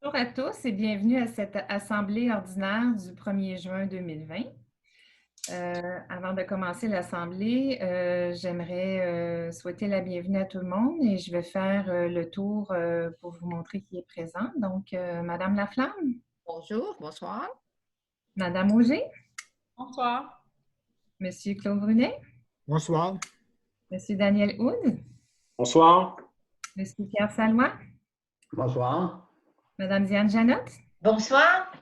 Bonjour à tous et bienvenue à cette assemblée ordinaire du 1er juin 2020. Avant de commencer l'assemblée, j'aimerais souhaiter la bienvenue à tout le monde et je vais faire le tour pour vous montrer qui est présent. Donc, Madame Laflamme, Bonjour, bonsoir. Madame Auger, Bonsoir. Monsieur Claude Brunet, Bonsoir. Monsieur Daniel Houd, Bonsoir. Monsieur Pierre Salois, Bonsoir. Madame Diane Janotte, Bonsoir.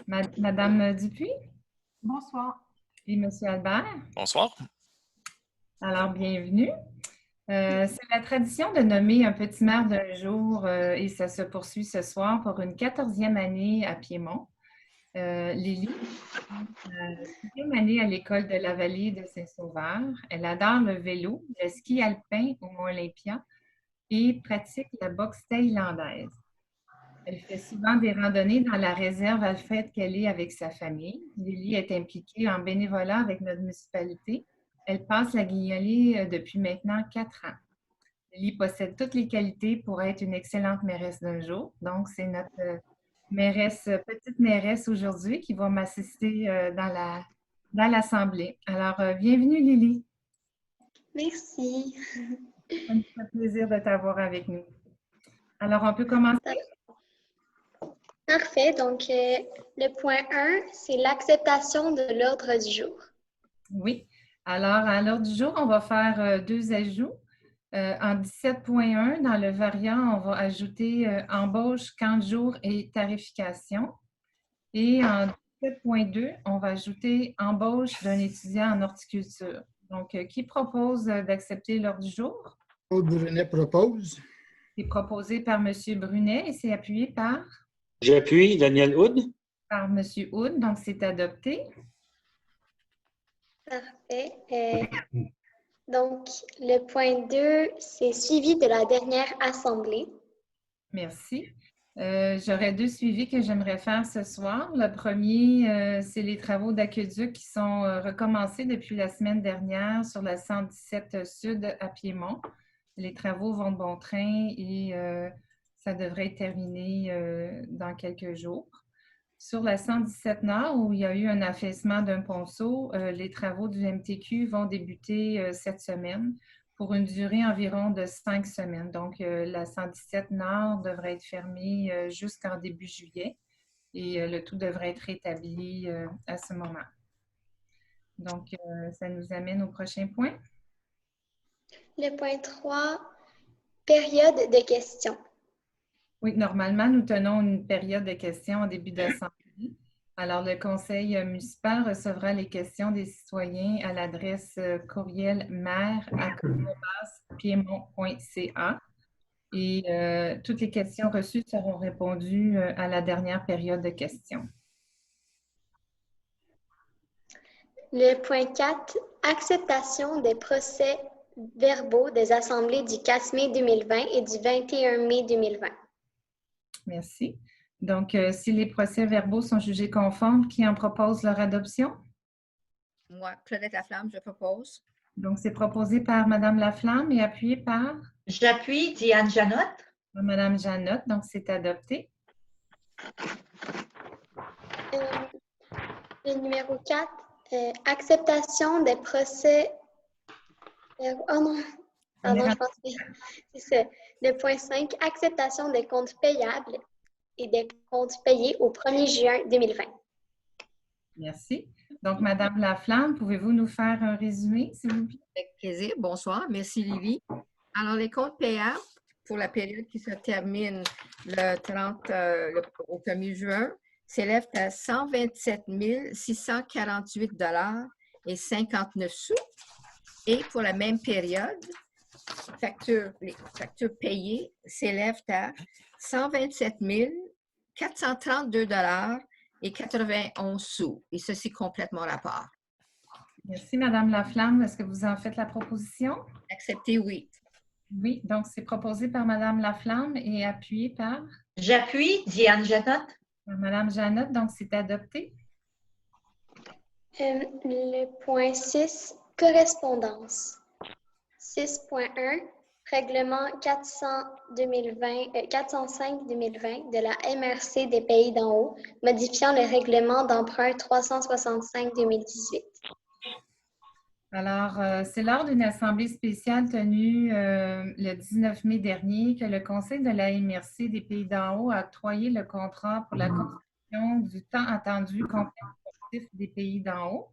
Madame Dupuis Bonsoir. et Monsieur Albert. Bonsoir. Alors, bienvenue. C'est la tradition de nommer un petit maire d'un jour et ça se poursuit ce soir pour une 14e année à Piémont. Lily, 6e année à l'école de la vallée de Saint-Sauveur. Elle adore le vélo, le ski alpin au Mont-Olympia et pratique la boxe thaïlandaise. Elle fait souvent des randonnées dans la réserve Alfred Kelly avec sa famille. Lily est impliquée en bénévolat avec notre municipalité. Elle passe la guignolée depuis maintenant 4 ans. Lily possède toutes les qualités pour être une excellente mairesse d'un jour. Donc, c'est notre petite mairesse aujourd'hui qui va m'assister dans l'assemblée. Alors, bienvenue Lily. Merci. Ça me fait plaisir de t'avoir avec nous. Alors, on peut commencer? Parfait. Donc, le point 1, c'est l'acceptation de l'ordre du jour. Oui. Alors, à l'ordre du jour, on va faire 2 ajouts. En 17.1, dans le variant, on va ajouter embauche, camp de jour et tarification. Et en 17.2, on va ajouter embauche d'un étudiant en horticulture. Donc, qui propose d'accepter l'ordre du jour? Claude Brunet propose. C'est proposé par M. Brunet et c'est appuyé par? J'appuie Daniel Houd. Par M. Houd, donc c'est adopté. Parfait. Donc, le point 2, c'est suivi de la dernière assemblée. Merci. J'aurais 2 suivis que j'aimerais faire ce soir. Le premier, c'est les travaux d'aqueduc qui sont recommencés depuis la semaine dernière sur la 117 Sud à Piémont. Les travaux vont de bon train et ça devrait être terminé dans quelques jours. Sur la 117 Nord, où il y a eu un affaissement d'un ponceau, les travaux du MTQ vont débuter cette semaine pour une durée environ de 5 semaines. Donc, la 117 Nord devrait être fermée jusqu'en début juillet et le tout devrait être rétabli à ce moment. Donc, ça nous amène au prochain point. Le point 3, période de questions. Oui, normalement, nous tenons une période de questions en début d'assemblée. Alors, le conseil municipal recevra les questions des citoyens à l'adresse courriel maire@piemont.ca et toutes les questions reçues seront répondues à la dernière période de questions. Le point 4, acceptation des procès-verbaux des assemblées du 4 mai 2020 et du 21 mai 2020. Merci. Donc, si les procès-verbaux sont jugés conformes, qui en propose leur adoption? Moi, Claudette Laflamme, je propose. Donc, c'est proposé par Mme Laflamme et appuyé par? J'appuie Diane Janotte. Mme Janotte, donc c'est adopté. Le numéro 4, acceptation des procès... oh non, pardon, je pense que c'est ça. Le point 5, acceptation des comptes payables et des comptes payés au 1er juin 2020. Merci. Donc, Mme Laflamme, pouvez-vous nous faire un résumé, s'il vous plaît? Avec plaisir. Bonsoir. Merci, Lily. Alors, les comptes payables pour la période qui se termine au 1er juin s'élèvent à 127 648,59 $. Et pour la même période, les factures payées s'élèvent à 127 432,91 $. Et ceci complètement à part. Merci, Mme Laflamme. Est-ce que vous en faites la proposition? Accepté, oui. Oui, donc c'est proposé par Mme Laflamme et appuyé par? J'appuie Diane Janotte. Mme Janotte, donc c'est adopté. Le point 6, correspondance. 6.1, Règlement 405-2020 de la MRC des Pays d'en haut, modifiant le règlement d'emprunt 365-2018. Alors, c'est lors d'une assemblée spéciale tenue le 19 mai dernier que le Conseil de la MRC des Pays d'en haut a octroyé le contrat pour la construction du tant attendu complexe sportif des Pays d'en haut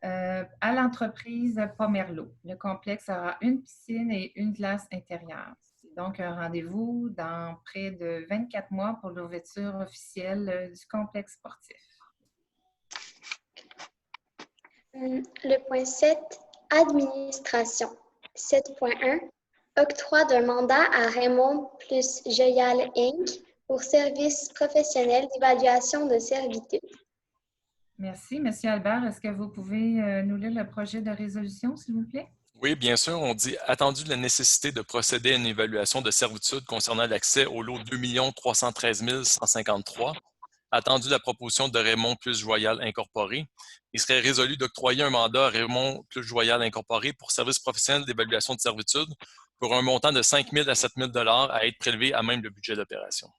à l'entreprise Pomerleau. Le complexe aura une piscine et une glace intérieure. C'est donc un rendez-vous dans près de 24 mois pour l'ouverture officielle du complexe sportif. Le point 7, administration. 7.1, octroi d'un mandat à Raymond plus Joyal Inc. pour services professionnels d'évaluation de servitude. Merci. Monsieur Albert, est-ce que vous pouvez nous lire le projet de résolution, s'il vous plaît? Oui, bien sûr. On dit « Attendu la nécessité de procéder à une évaluation de servitude concernant l'accès au lot 2 313 153, attendu la proposition de Raymond plus Joyal Incorporé, il serait résolu d'octroyer un mandat à Raymond plus Joyal Incorporé pour services professionnels d'évaluation de servitude pour un montant de 5 000 à 7 000 $ à être prélevé à même le budget d'opération. »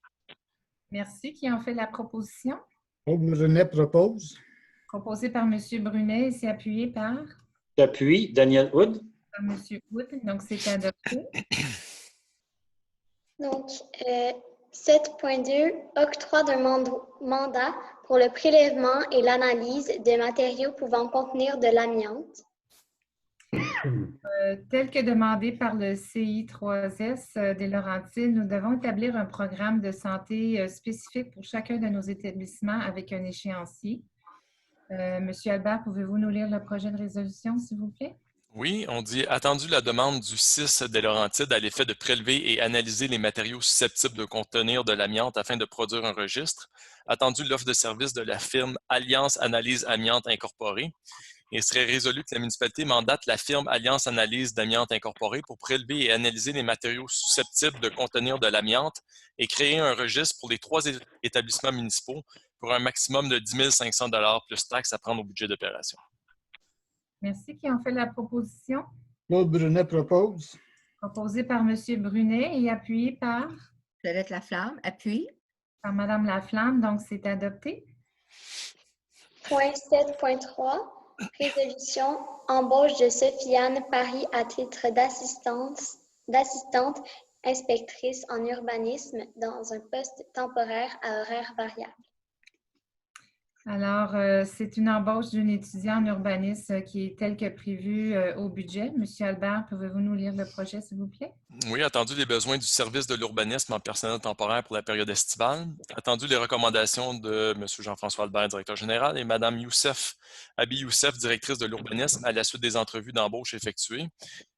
Merci. Qui en fait la proposition? Paul Brunet propose. Proposé par M. Brunet et c'est appuyé par J'appuie. Daniel Hood. M. Wood. Donc, c'est adopté. Donc, 7.2, octroi d'un mandat pour le prélèvement et l'analyse de matériaux pouvant contenir de l'amiante. Tel que demandé par le CI3S des Laurentides, nous devons établir un programme de santé spécifique pour chacun de nos établissements avec un échéancier. Monsieur Albert, pouvez-vous nous lire le projet de résolution, s'il vous plaît? Oui, on dit « Attendu la demande du 6 des Laurentides à l'effet de prélever et analyser les matériaux susceptibles de contenir de l'amiante afin de produire un registre, attendu l'offre de service de la firme Alliance Analyse Amiante Incorporée, il serait résolu que la municipalité mandate la firme Alliance Analyse d'Amiante Incorporée pour prélever et analyser les matériaux susceptibles de contenir de l'amiante et créer un registre pour les 3 établissements municipaux pour un maximum de 10 500 $ plus taxes à prendre au budget d'opération. Merci. Qui en fait la proposition? Claude Brunet propose. Proposé par M. Brunet et appuyé par Violette Laflamme, appuie. Mme Laflamme. Donc, c'est adopté. Point 7.3, résolution, embauche de Sophie-Anne Paris à titre d'assistante inspectrice en urbanisme dans un poste temporaire à horaire variable. Alors, c'est une embauche d'une étudiante en urbanisme qui est telle que prévue au budget. Monsieur Albert, pouvez-vous nous lire le projet, s'il vous plaît? Oui, attendu les besoins du service de l'urbanisme en personnel temporaire pour la période estivale, attendu les recommandations de M. Jean-François Albert, directeur général, et Mme Abi Youssef, directrice de l'urbanisme, à la suite des entrevues d'embauche effectuées.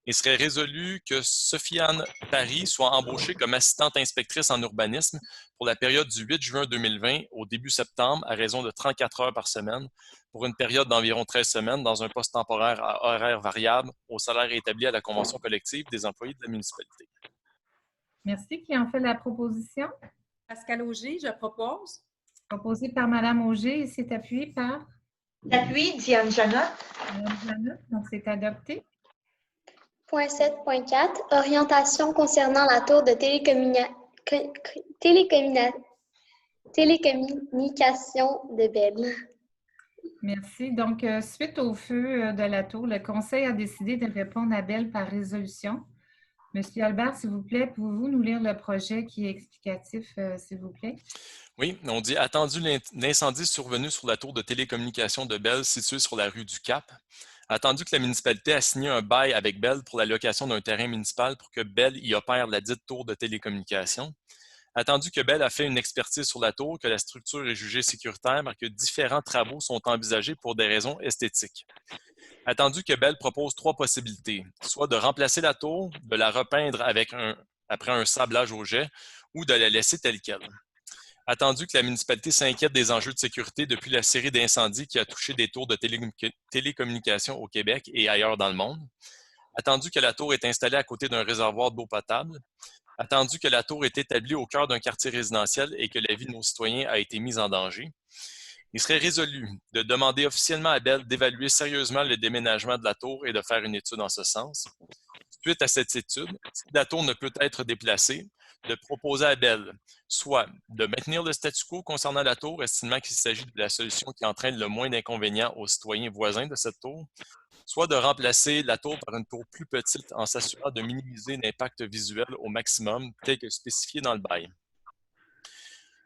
Il serait résolu que Sophie-Anne Paris soit embauchée comme assistante inspectrice en urbanisme pour la période du 8 juin 2020 au début septembre à raison de 34 heures par semaine pour une période d'environ 13 semaines dans un poste temporaire à horaire variable au salaire établi à la convention collective des employés de la municipalité. Merci. Qui en fait la proposition? Pascal Auger, je propose. Proposé par Mme Auger et c'est appuyé par J'appuie. Diane Janotte. Mme Janotte. Donc, c'est adopté. Point 7.4, orientation concernant la tour de télécommunication de Belle. Merci. Donc, suite au feu de la tour, le Conseil a décidé de répondre à Belle par résolution. Monsieur Albert, s'il vous plaît, pouvez-vous nous lire le projet qui est explicatif, s'il vous plaît? Oui, on dit « Attendu l'incendie survenu sur la tour de télécommunication de Belle située sur la rue du Cap, attendu que la municipalité a signé un bail avec Bell pour la location d'un terrain municipal pour que Bell y opère la dite tour de télécommunication. Attendu que Bell a fait une expertise sur la tour, que la structure est jugée sécuritaire, mais que différents travaux sont envisagés pour des raisons esthétiques. Attendu que Bell propose 3 possibilités, soit de remplacer la tour, de la repeindre après un sablage au jet, ou de la laisser telle qu'elle. Attendu que la municipalité s'inquiète des enjeux de sécurité depuis la série d'incendies qui a touché des tours de télécommunications au Québec et ailleurs dans le monde. Attendu que la tour est installée à côté d'un réservoir d'eau potable. Attendu que la tour est établie au cœur d'un quartier résidentiel et que la vie de nos citoyens a été mise en danger. Il serait résolu de demander officiellement à Bell d'évaluer sérieusement le déménagement de la tour et de faire une étude en ce sens. Suite à cette étude, si la tour ne peut être déplacée, de proposer à Bell soit de maintenir le statu quo concernant la tour, estimant qu'il s'agit de la solution qui entraîne le moins d'inconvénients aux citoyens voisins de cette tour, soit de remplacer la tour par une tour plus petite en s'assurant de minimiser l'impact visuel au maximum, tel que spécifié dans le bail.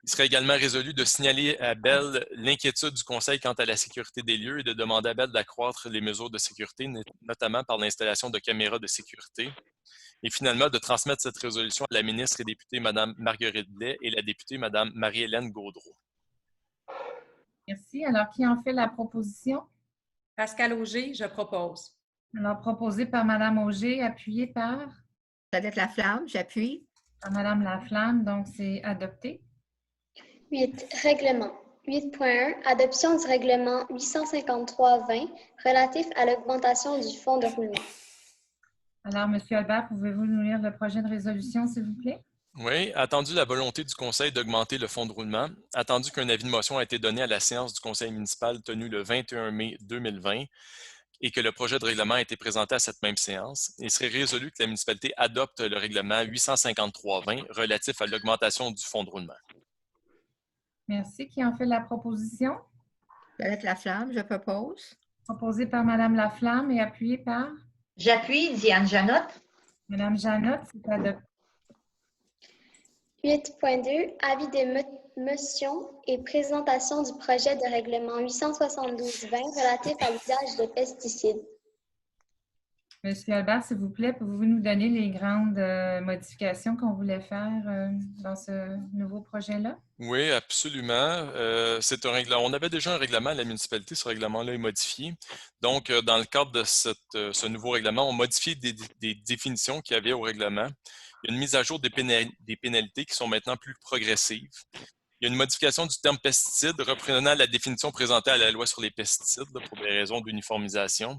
Il serait également résolu de signaler à Bell l'inquiétude du Conseil quant à la sécurité des lieux et de demander à Bell d'accroître les mesures de sécurité, notamment par l'installation de caméras de sécurité. Et finalement, de transmettre cette résolution à la ministre et députée Mme Marguerite Blais et la députée Mme Marie-Hélène Gaudreault. Merci. Alors, qui en fait la proposition? Pascal Auger, je propose. Alors, proposé par Mme Auger, appuyé par Bernadette Laflamme, j'appuie. Mme Laflamme, donc c'est adopté. 8. Règlement. 8.1. Adoption du règlement 853-20 relatif à l'augmentation du fonds de roulement. Alors, M. Albert, pouvez-vous nous lire le projet de résolution, s'il vous plaît? Oui, attendu la volonté du Conseil d'augmenter le fonds de roulement, attendu qu'un avis de motion a été donné à la séance du Conseil municipal tenue le 21 mai 2020 et que le projet de règlement a été présenté à cette même séance, il serait résolu que la municipalité adopte le règlement 853-20 relatif à l'augmentation du fonds de roulement. Merci. Qui en fait la proposition? Bernadette Laflamme, je propose. Proposé par Mme Laflamme et appuyé par J'appuie. Diane Janotte. Mme Janotte, c'est adopté. 8.2. Avis de motion et présentation du projet de règlement 872-20 relatif à l'usage de pesticides. M. Albert, s'il vous plaît, pouvez-vous nous donner les grandes modifications qu'on voulait faire dans ce nouveau projet-là? Oui, absolument. C'est un règlement. On avait déjà un règlement à la municipalité, ce règlement-là est modifié. Donc, dans le cadre de ce nouveau règlement, on modifie des définitions qu'il y avait au règlement. Il y a une mise à jour des pénalités qui sont maintenant plus progressives. Il y a une modification du terme pesticide reprenant la définition présentée à la loi sur les pesticides pour des raisons d'uniformisation.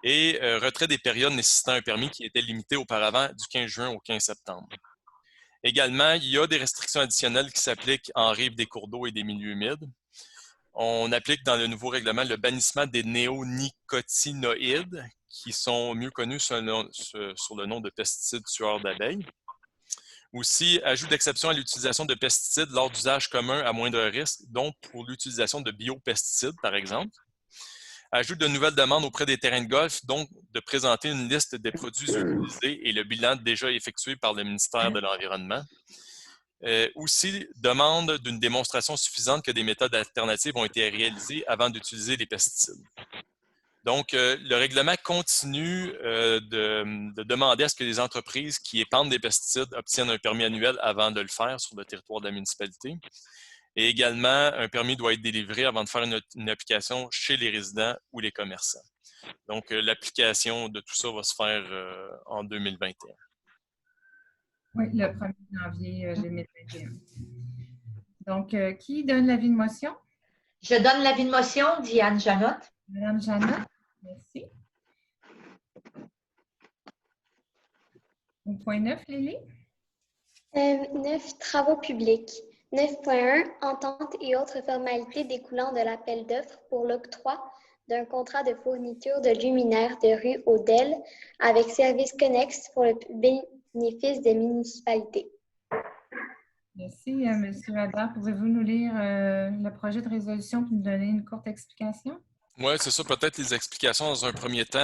Et retrait des périodes nécessitant un permis qui était limité auparavant du 15 juin au 15 septembre. Également, il y a des restrictions additionnelles qui s'appliquent en rive des cours d'eau et des milieux humides. On applique dans le nouveau règlement le bannissement des néonicotinoïdes, qui sont mieux connus sur le nom de pesticides tueurs d'abeilles. Aussi, ajout d'exception à l'utilisation de pesticides lors d'usages communs à moindre risque, donc pour l'utilisation de biopesticides, par exemple. Ajout de nouvelles demandes auprès des terrains de golf, donc de présenter une liste des produits utilisés et le bilan déjà effectué par le ministère de l'Environnement. Aussi, demande d'une démonstration suffisante que des méthodes alternatives ont été réalisées avant d'utiliser les pesticides. Donc, le règlement continue de demander à ce que les entreprises qui épandent des pesticides obtiennent un permis annuel avant de le faire sur le territoire de la municipalité. Et également, un permis doit être délivré avant de faire une application chez les résidents ou les commerçants. Donc, l'application de tout ça va se faire en 2021. Oui, le 1er janvier 2021. Donc, qui donne l'avis de motion? Je donne l'avis de motion. Diane Janotte. Mme Janotte, merci. Au point 9, Lily? 9. Travaux publics. 9.1. Entente et autres formalités découlant de l'appel d'offres pour l'octroi d'un contrat de fourniture de luminaires de rue Odelle avec services connexes pour le bénéfice des municipalités. Merci, M. Albert. Pouvez-vous nous lire le projet de résolution et nous donner une courte explication? Oui, c'est ça. Peut-être les explications dans un premier temps.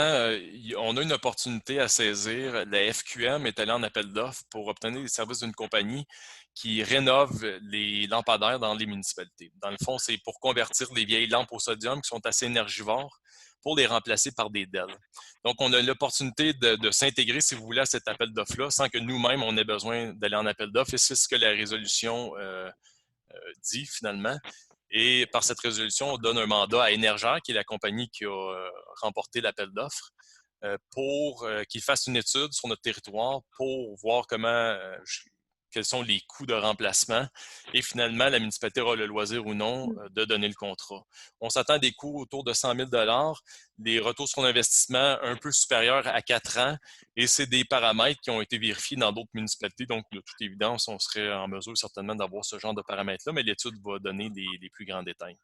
On a une opportunité à saisir. La FQM est allée en appel d'offres pour obtenir les services d'une compagnie qui rénove les lampadaires dans les municipalités. Dans le fond, c'est pour convertir les vieilles lampes au sodium qui sont assez énergivores pour les remplacer par des DEL. Donc, on a l'opportunité de s'intégrer, si vous voulez, à cet appel d'offres-là sans que nous-mêmes, on ait besoin d'aller en appel d'offres. Et c'est ce que la résolution dit finalement. Et par cette résolution, on donne un mandat à Énergère, qui est la compagnie qui a remporté l'appel d'offres, pour qu'ils fassent une étude sur notre territoire pour voir quels sont les coûts de remplacement. Et finalement, la municipalité aura le loisir ou non de donner le contrat. On s'attend à des coûts autour de 100 000 $. les retours sur l'investissement un peu supérieurs à 4 ans et c'est des paramètres qui ont été vérifiés dans d'autres municipalités. Donc, de toute évidence, on serait en mesure certainement d'avoir ce genre de paramètres-là, mais l'étude va donner les plus grands détails.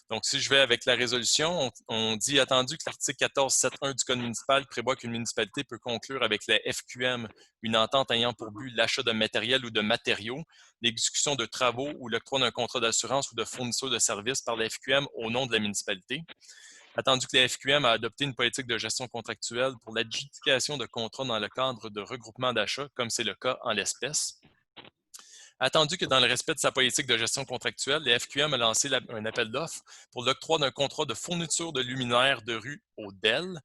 Donc, si je vais avec la résolution, on dit attendu que l'article 14.7.1 du Code municipal prévoit qu'une municipalité peut conclure avec la FQM une entente ayant pour but l'achat de matériel ou de matériaux, l'exécution de travaux ou l'octroi d'un contrat d'assurance ou de fourniture de services par la FQM au nom de la municipalité. Attendu que la FQM a adopté une politique de gestion contractuelle pour l'adjudication de contrats dans le cadre de regroupement d'achats, comme c'est le cas en l'espèce. Attendu que dans le respect de sa politique de gestion contractuelle, la FQM a lancé un appel d'offres pour l'octroi d'un contrat de fourniture de luminaires de rue au DEL,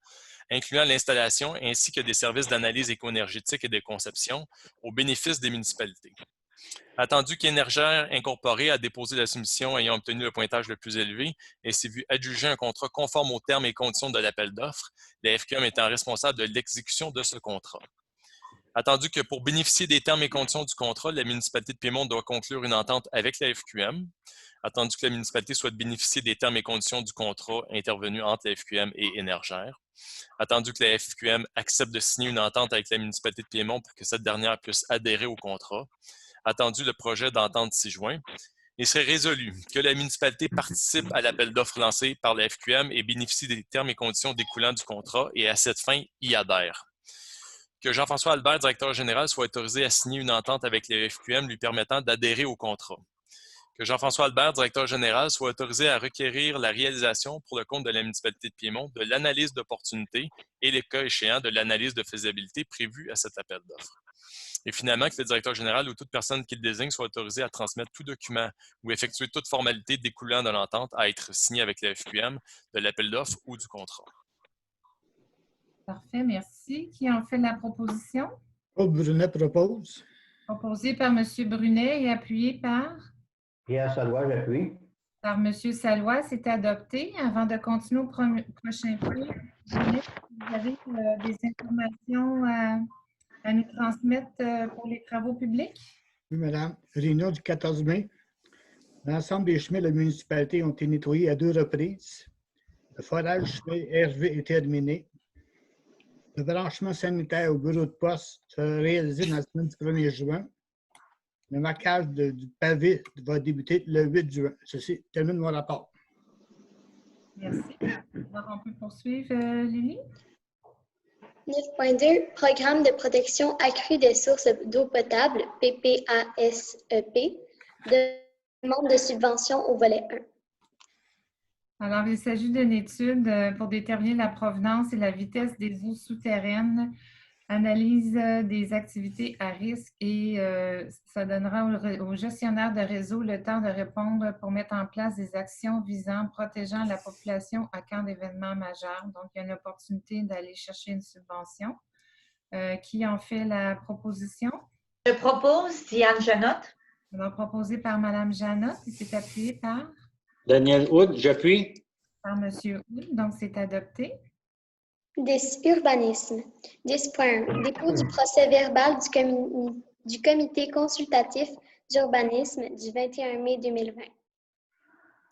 incluant l'installation ainsi que des services d'analyse éco-énergétique et de conception au bénéfice des municipalités. Attendu qu'Énergère Incorporée a déposé la soumission ayant obtenu le pointage le plus élevé et s'est vu adjuger un contrat conforme aux termes et conditions de l'appel d'offres, la FQM étant responsable de l'exécution de ce contrat. Attendu que pour bénéficier des termes et conditions du contrat, la municipalité de Piémont doit conclure une entente avec la FQM. Attendu que la municipalité souhaite bénéficier des termes et conditions du contrat intervenu entre la FQM et Énergère. Attendu que la FQM accepte de signer une entente avec la municipalité de Piémont pour que cette dernière puisse adhérer au contrat. Attendu le projet d'entente 6 juin. Il serait résolu que la municipalité participe à l'appel d'offres lancé par la FQM et bénéficie des termes et conditions découlant du contrat et à cette fin y adhère. Que Jean-François Albert, directeur général, soit autorisé à signer une entente avec les FQM lui permettant d'adhérer au contrat. Que Jean-François Albert, directeur général, soit autorisé à requérir la réalisation pour le compte de la municipalité de Piémont de l'analyse d'opportunité et, les cas échéants, de l'analyse de faisabilité prévue à cet appel d'offres. Et finalement, que le directeur général ou toute personne qui le désigne soit autorisé à transmettre tout document ou effectuer toute formalité découlant de l'entente à être signée avec la FQM, de l'appel d'offres ou du contrat. Parfait, merci. Qui en fait la proposition? Claude Brunet propose. Proposée par M. Brunet et appuyée par? Pierre Salois, j'appuie. Par M. Salois, c'est adopté. Avant de continuer au prochain point, vous avez des informations à nous transmettre pour les travaux publics? Oui, madame. Réunion du 14 mai. L'ensemble des chemins de la municipalité ont été nettoyés à 2 reprises. Le forage chemin Hervé est terminé. Le branchement sanitaire au bureau de poste sera réalisé dans la semaine du 1er juin. Le marquage du pavé va débuter le 8 juin. Ceci termine mon rapport. Merci. Alors, on peut poursuivre, Lily? 9.2, Programme de protection accrue des sources d'eau potable, PPASEP, demande de subvention au volet 1. Alors, il s'agit d'une étude pour déterminer la provenance et la vitesse des eaux souterraines, analyse des activités à risque et ça donnera aux gestionnaires de réseau le temps de répondre pour mettre en place des actions visant, protégeant la population à cas d'événements majeurs. Donc, il y a une opportunité d'aller chercher une subvention. Qui en fait la proposition? Je propose Diane Janotte. Alors, proposé par Mme Janotte et c'est appuyé par? Daniel Hood, j'appuie. Par M. Houd, donc c'est adopté. Urbanisme. 10.1. Dépôt du procès verbal du comité consultatif d'urbanisme du 21 mai 2020.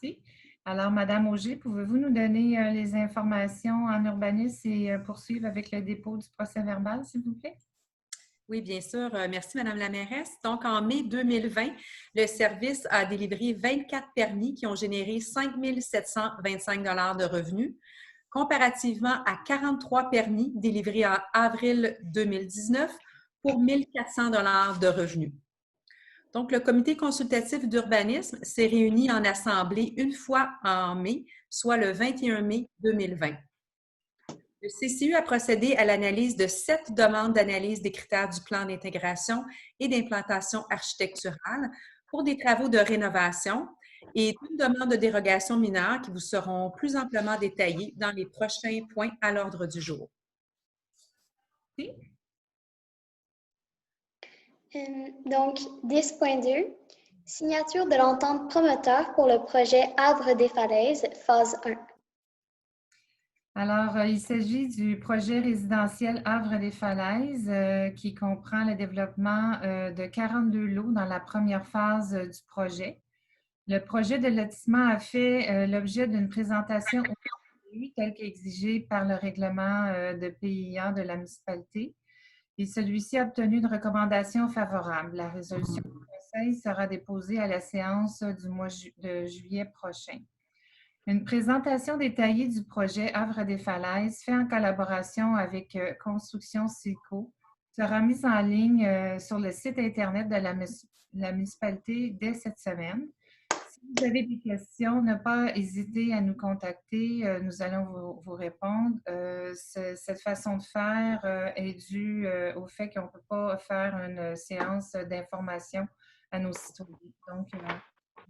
Merci. Alors, Mme Auger, pouvez-vous nous donner les informations en urbanisme et poursuivre avec le dépôt du procès verbal, s'il vous plaît? Oui, bien sûr. Merci, Mme la mairesse. Donc, en mai 2020, le service a délivré 24 permis qui ont généré 5 725 $ de revenus, comparativement à 43 permis délivrés en avril 2019 pour 1 400 $ de revenus. Donc, le comité consultatif d'urbanisme s'est réuni en assemblée une fois en mai, soit le 21 mai 2020. Le CCU a procédé à l'analyse de 7 demandes d'analyse des critères du plan d'intégration et d'implantation architecturale pour des travaux de rénovation et une demande de dérogation mineure qui vous seront plus amplement détaillées dans les prochains points à l'ordre du jour. Oui. Donc, 10.2, signature de l'entente promoteur pour le projet Havre des Falaises, phase 1. Alors, il s'agit du projet résidentiel Havre des Falaises qui comprend le développement de 42 lots dans la première phase du projet. Le projet de lotissement a fait l'objet d'une présentation au tel qu'exigé par le règlement de PIA de la municipalité. Et celui-ci a obtenu une recommandation favorable. La résolution du Conseil sera déposée à la séance du mois de juillet prochain. Une présentation détaillée du projet Havre des Falaises, fait en collaboration avec Construction Silco, sera mise en ligne sur le site Internet de la municipalité dès cette semaine. Si vous avez des questions, ne pas hésiter à nous contacter. Nous allons vous répondre. Cette façon de faire est due au fait qu'on ne peut pas faire une séance d'information à nos citoyens. Donc,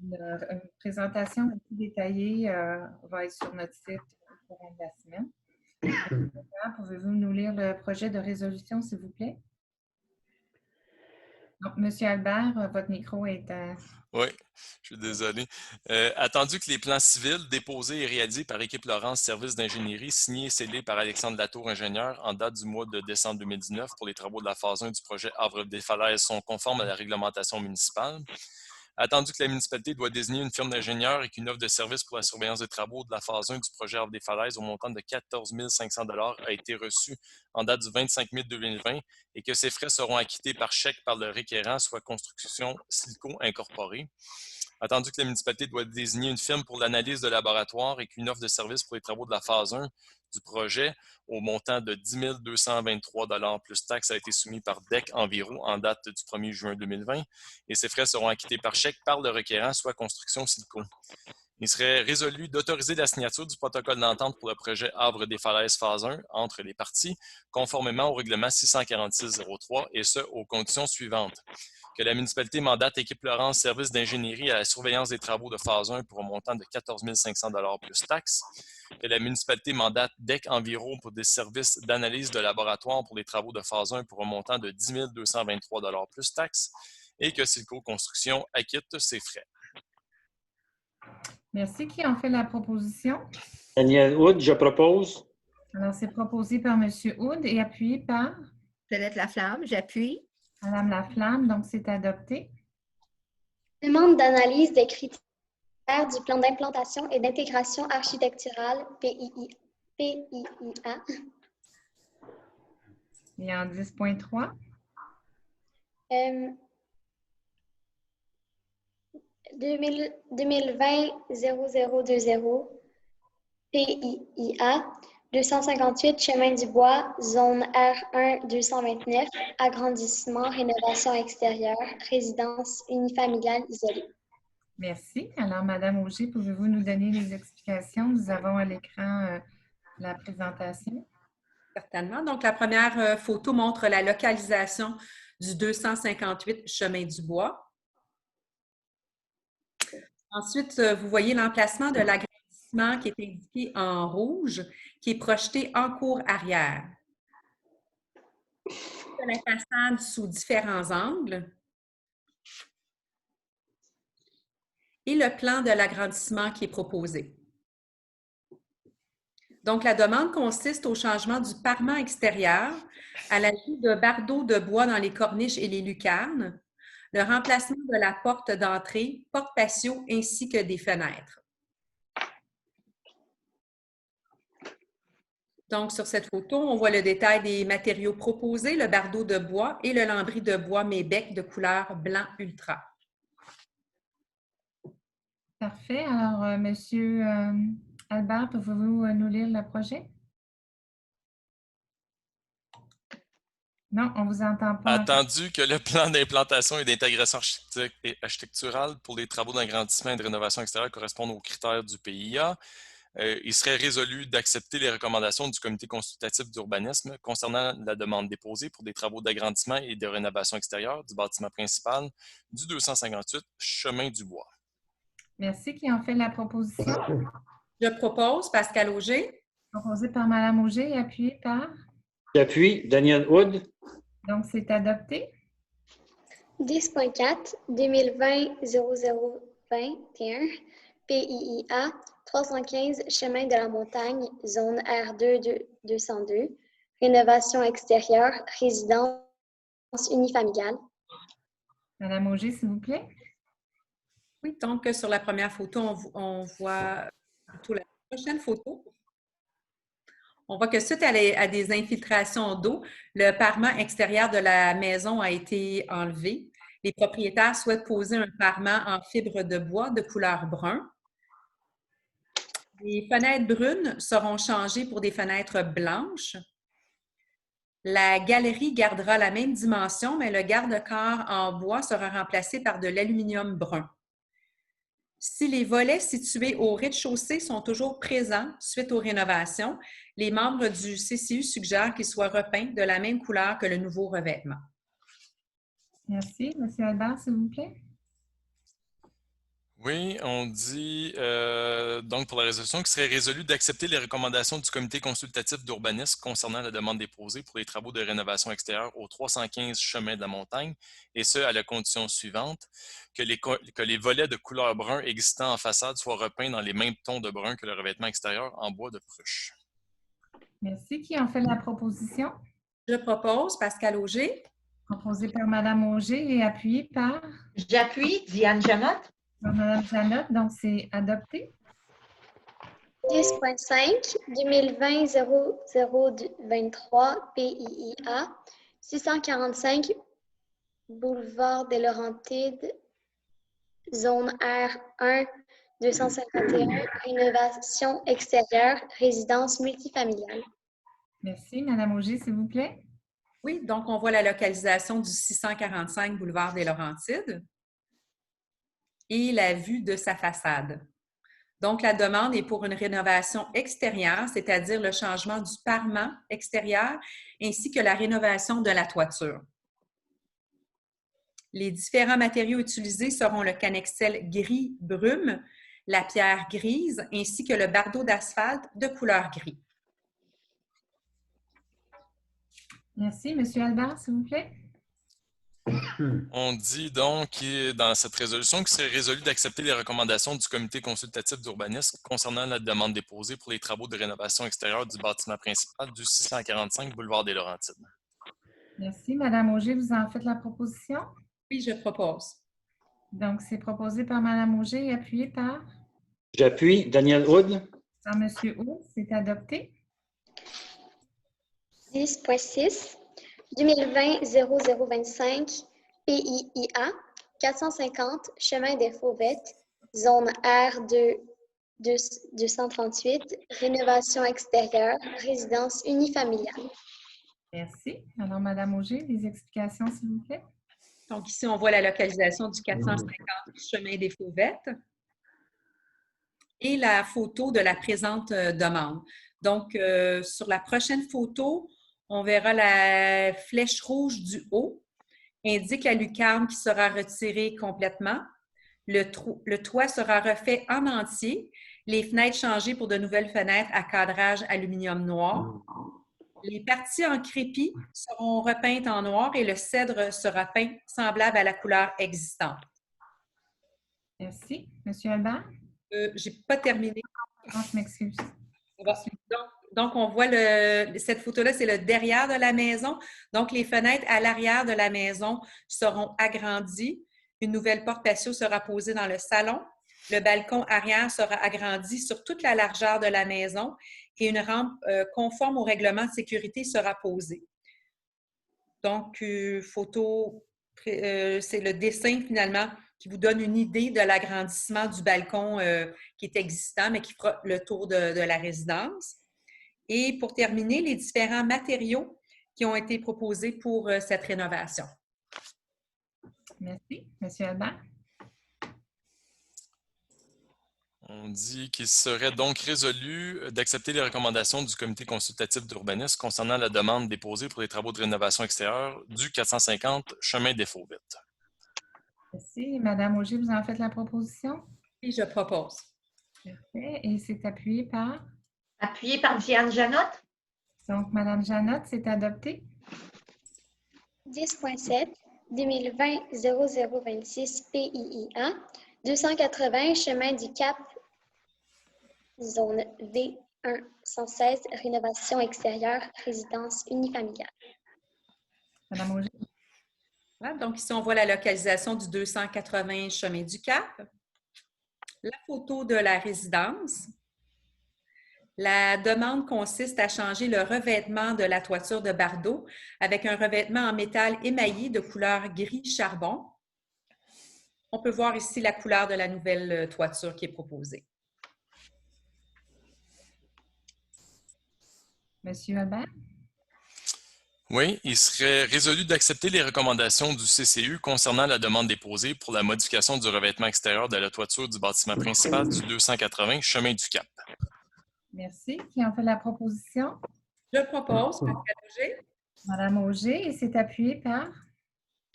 une présentation plus détaillée va être sur notre site au courant de la semaine. Pouvez-vous nous lire le projet de résolution, s'il vous plaît? Donc, Monsieur Albert, votre micro est à... Oui, je suis désolé. Attendu que les plans civils déposés et réalisés par Équipe Laurence Service d'ingénierie, signés et scellés par Alexandre Latour, ingénieur, en date du mois de décembre 2019 pour les travaux de la phase 1 du projet Havre des Falaises sont conformes à la réglementation municipale. Attendu que la municipalité doit désigner une firme d'ingénieurs et qu'une offre de service pour la surveillance des travaux de la phase 1 du projet Havre des Falaises au montant de 14 500 $ a été reçue en date du 25 mai 2020 et que ces frais seront acquittés par chèque par le requérant, soit Construction Silco Incorporée. Attendu que la municipalité doit désigner une firme pour l'analyse de laboratoire et qu'une offre de service pour les travaux de la phase 1 du projet au montant de 10 223 $ plus taxes a été soumis par DEC Enviro en date du 1er juin 2020 et ces frais seront acquittés par chèque par le requérant, soit Construction Silco. Il serait résolu d'autoriser la signature du protocole d'entente pour le projet Havre des Falaises phase 1 entre les parties, conformément au règlement 646-03, et ce, aux conditions suivantes. Que la municipalité mandate Équipe Laurence Service d'ingénierie à la surveillance des travaux de phase 1 pour un montant de 14 500 $ plus taxes. Que la municipalité mandate DEC Enviro pour des services d'analyse de laboratoire pour les travaux de phase 1 pour un montant de 10 223 $ plus taxes. Et que Silco Construction acquitte ses frais. Merci. Qui en fait la proposition? Daniel Hood, je propose. Alors, c'est proposé par M. Houd et appuyé par Colette Laflamme, j'appuie. Mme Laflamme, donc c'est adopté. Demande d'analyse des critères du plan d'implantation et d'intégration architecturale PIA. Il y a en 10.3. 2020-0020 PIA 258 Chemin du Bois, zone R1 229, agrandissement, rénovation extérieure, résidence unifamiliale isolée. Merci. Alors, Mme Auger, pouvez-vous nous donner les explications? Nous avons à l'écran la présentation. Certainement. Donc, la première photo montre la localisation du 258 Chemin du Bois. Ensuite, vous voyez l'emplacement de l'agrandissement qui est indiqué en rouge, qui est projeté en cour arrière. La façade sous différents angles. Et le plan de l'agrandissement qui est proposé. Donc, la demande consiste au changement du parement extérieur, à l'ajout de bardeaux de bois dans les corniches et les lucarnes, le remplacement de la porte d'entrée, porte-patio ainsi que des fenêtres. Donc, sur cette photo, on voit le détail des matériaux proposés, le bardeau de bois et le lambris de bois Mébec de couleur blanc ultra. Parfait. Alors, Monsieur Albert, pouvez-vous nous lire le projet? Non, on ne vous entend pas. Attendu que le plan d'implantation et d'intégration architecturale pour les travaux d'agrandissement et de rénovation extérieure correspondent aux critères du PIA, il serait résolu d'accepter les recommandations du Comité consultatif d'urbanisme concernant la demande déposée pour des travaux d'agrandissement et de rénovation extérieure du bâtiment principal du 258 Chemin du Bois. Merci. Qui en fait la proposition? Je propose Pascal Auger. Proposé par Mme Auger et appuyé par? J'appuie. Daniel Hood. Donc, c'est adopté. 10.4 2020-0021 PIA 315 Chemin de la Montagne, zone R2 202, rénovation extérieure, résidence unifamiliale. Mme Auger, s'il vous plaît. Oui, donc sur la première photo, on voit plutôt la prochaine photo. On voit que suite à des infiltrations d'eau, le parement extérieur de la maison a été enlevé. Les propriétaires souhaitent poser un parement en fibre de bois de couleur brun. Les fenêtres brunes seront changées pour des fenêtres blanches. La galerie gardera la même dimension, mais le garde-corps en bois sera remplacé par de l'aluminium brun. Si les volets situés au rez-de-chaussée sont toujours présents suite aux rénovations, les membres du CCU suggèrent qu'ils soient repeints de la même couleur que le nouveau revêtement. Merci. Monsieur Albert, s'il vous plaît. Oui, on dit donc pour la résolution qu'il serait résolu d'accepter les recommandations du comité consultatif d'urbanisme concernant la demande déposée pour les travaux de rénovation extérieure au 315 chemin de la Montagne, et ce, à la condition suivante, que les volets de couleur brun existants en façade soient repeints dans les mêmes tons de brun que le revêtement extérieur en bois de pruche. Merci. Qui en fait la proposition? Je propose Pascal Auger. Proposée par Mme Auger et appuyée par? J'appuie. Diane Janotte. Par Mme Janotte, donc c'est adopté. 10.5, 2020-0023 PIIA, 645 Boulevard des Laurentides, zone R1, 251, rénovation extérieure, résidence multifamiliale. Merci. Mme Auger, s'il vous plaît. Oui, donc on voit la localisation du 645 boulevard des Laurentides et la vue de sa façade. Donc, la demande est pour une rénovation extérieure, c'est-à-dire le changement du parement extérieur ainsi que la rénovation de la toiture. Les différents matériaux utilisés seront le cannexel gris brume, la pierre grise ainsi que le bardeau d'asphalte de couleur gris. Merci. Monsieur Albert, s'il vous plaît. On dit donc dans cette résolution qu'il serait résolu d'accepter les recommandations du comité consultatif d'urbanisme concernant la demande déposée pour les travaux de rénovation extérieure du bâtiment principal du 645 boulevard des Laurentides. Merci. Mme Auger, vous en faites la proposition? Oui, je propose. Donc, c'est proposé par Mme Auger et appuyé par? J'appuie. Daniel Hood. Par M. Hood, c'est adopté. 10.6, 2020-0025 PIIA, 450 Chemin des Fauvettes, zone R2, 238, rénovation extérieure, résidence unifamiliale. Merci. Alors, Mme Auger, les explications, s'il vous plaît. Donc, ici, on voit la localisation du 450 chemin des Fauvettes et la photo de la présente demande. Donc, sur la prochaine photo, on verra la flèche rouge du haut, indique la lucarne qui sera retirée complètement. Le toit sera refait en entier, les fenêtres changées pour de nouvelles fenêtres à cadrage aluminium noir. Les parties en crépi seront repeintes en noir et le cèdre sera peint semblable à la couleur existante. Merci. Monsieur Albert? Je n'ai pas terminé. Ah, je m'excuse. Donc, on voit cette photo-là, c'est le derrière de la maison. Donc, les fenêtres à l'arrière de la maison seront agrandies. Une nouvelle porte patio sera posée dans le salon. Le balcon arrière sera agrandi sur toute la largeur de la maison et une rampe conforme au règlement de sécurité sera posée. Donc, photo, c'est le dessin finalement qui vous donne une idée de l'agrandissement du balcon qui est existant, mais qui fera le tour de la résidence. Et pour terminer, les différents matériaux qui ont été proposés pour cette rénovation. Merci. Monsieur Albert? On dit qu'il serait donc résolu d'accepter les recommandations du comité consultatif d'urbanisme concernant la demande déposée pour les travaux de rénovation extérieure du 450 chemin des Fauvettes. Merci. Madame Auger, vous en faites la proposition? Oui, je propose. Parfait. Et c'est appuyé par? Appuyé par Diane Janotte. Donc, Mme Janotte, c'est adopté. 10.7, 2020-0026 PIIA, 280 Chemin du Cap, zone V1 116, rénovation extérieure, résidence unifamiliale. Mme Auger? Voilà, donc ici, on voit la localisation du 280 chemin du Cap, la photo de la résidence, La demande consiste à changer le revêtement de la toiture de Bardot avec un revêtement en métal émaillé de couleur gris charbon. On peut voir ici la couleur de la nouvelle toiture qui est proposée. Monsieur Albert? Oui, il serait résolu d'accepter les recommandations du CCU concernant la demande déposée pour la modification du revêtement extérieur de la toiture du bâtiment principal du 280 chemin du Cap. Merci. Qui en fait la proposition? Je propose, Pascal Auger. Madame Auger, et c'est appuyé par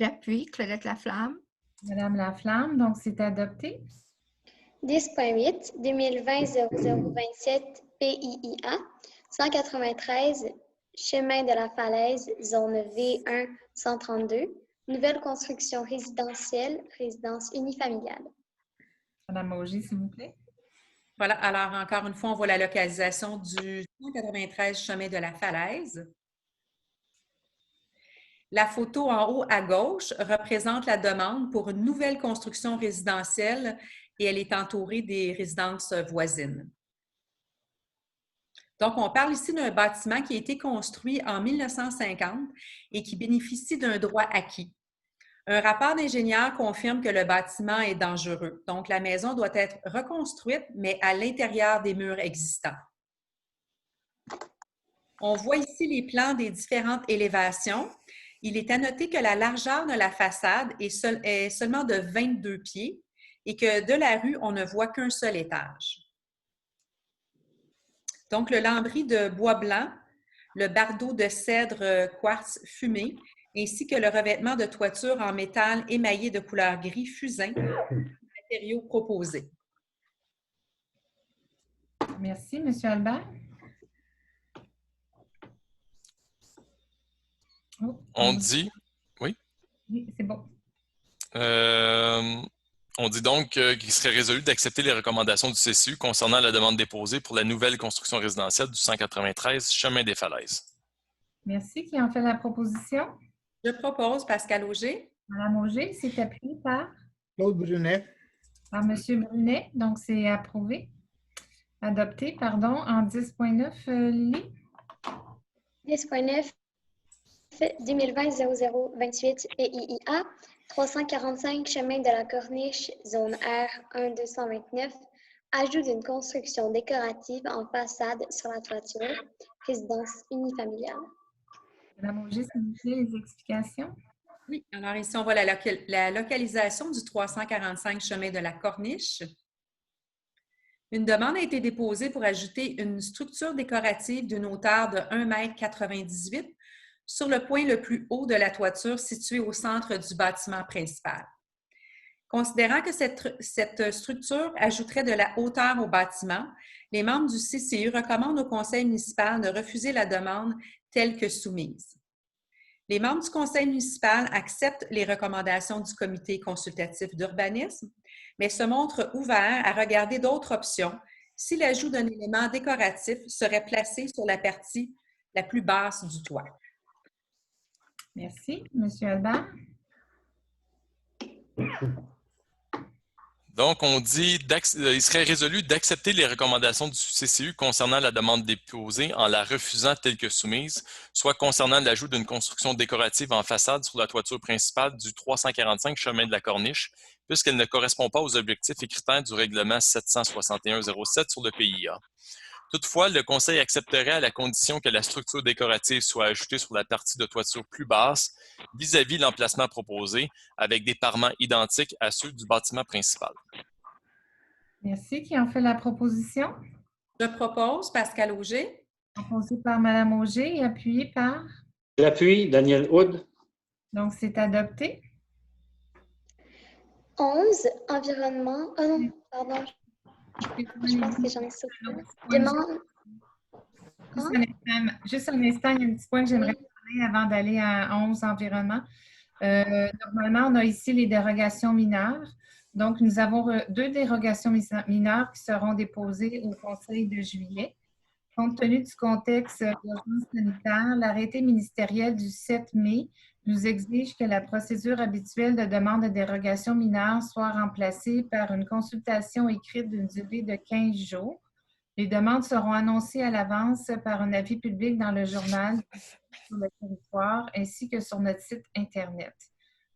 J'appuie. Claudette Laflamme. Madame Laflamme, donc c'est adopté. 10.8, 2020-0027 PIIA, 193 Chemin de la Falaise, zone V1 132, nouvelle construction résidentielle, résidence unifamiliale. Madame Auger, s'il vous plaît. Voilà, alors encore une fois, on voit la localisation du 193 chemin de la Falaise. La photo en haut à gauche représente la demande pour une nouvelle construction résidentielle et elle est entourée des résidences voisines. Donc, on parle ici d'un bâtiment qui a été construit en 1950 et qui bénéficie d'un droit acquis. Un rapport d'ingénieur confirme que le bâtiment est dangereux. Donc, la maison doit être reconstruite, mais à l'intérieur des murs existants. On voit ici les plans des différentes élévations. Il est à noter que la largeur de la façade est seulement de 22 pieds et que de la rue, on ne voit qu'un seul étage. Donc, le lambris de bois blanc, le bardeau de cèdre quartz fumé, ainsi que le revêtement de toiture en métal émaillé de couleur gris fusain, matériaux proposés. Merci, Monsieur Albert. Oh, On dit, oui? Oui, c'est bon. On dit donc qu'il serait résolu d'accepter les recommandations du CCU concernant la demande déposée pour la nouvelle construction résidentielle du 193 chemin des Falaises. Merci. Qui en fait la proposition? Je propose Pascal Auger. Madame Auger, c'est appuyé par Claude Brunet. Par Monsieur Brunet, donc c'est approuvé. Adopté, pardon, en 10.9, Lily? 10.9, 2020-0028 PIIA, 345 Chemin de la Corniche, zone R 1229, ajout d'une construction décorative en façade sur la toiture, résidence unifamiliale. Madame Auger, s'il vous plaît, les explications? Oui, alors ici, on voit la localisation du 345 chemin de la Corniche. Une demande a été déposée pour ajouter une structure décorative d'une hauteur de 1,98 m sur le point le plus haut de la toiture situé au centre du bâtiment principal. Considérant que cette structure ajouterait de la hauteur au bâtiment, les membres du CCU recommandent au conseil municipal de refuser la demande telle que soumise. Les membres du conseil municipal acceptent les recommandations du comité consultatif d'urbanisme, mais se montrent ouverts à regarder d'autres options si l'ajout d'un élément décoratif serait placé sur la partie la plus basse du toit. Merci. Monsieur Albert? Donc, on dit qu'il serait résolu d'accepter les recommandations du CCU concernant la demande déposée en la refusant telle que soumise, soit concernant l'ajout d'une construction décorative en façade sur la toiture principale du 345 chemin de la Corniche, puisqu'elle ne correspond pas aux objectifs et critères du règlement 761-07 sur le PIA. Toutefois, le Conseil accepterait à la condition que la structure décorative soit ajoutée sur la partie de toiture plus basse vis-à-vis l'emplacement proposé avec des parements identiques à ceux du bâtiment principal. Merci. Qui en fait la proposition? Je propose Pascal Auger. Proposé par Madame Auger et appuyé par? J'appuie. Daniel Hood. Donc, c'est adopté. 11, environnement. Oh non, pardon. Je pense que j'en ai sauté. Demande. Juste un instant, il y a un petit point que j'aimerais parler avant d'aller à 11, environnement. Normalement, on a ici les dérogations mineures. Donc, nous avons 2 dérogations mineures qui seront déposées au Conseil de juillet. Compte tenu du contexte d'urgence sanitaire, l'arrêté ministériel du 7 mai nous exige que la procédure habituelle de demande de dérogation mineure soit remplacée par une consultation écrite d'une durée de 15 jours. Les demandes seront annoncées à l'avance par un avis public dans le journal sur le territoire ainsi que sur notre site Internet.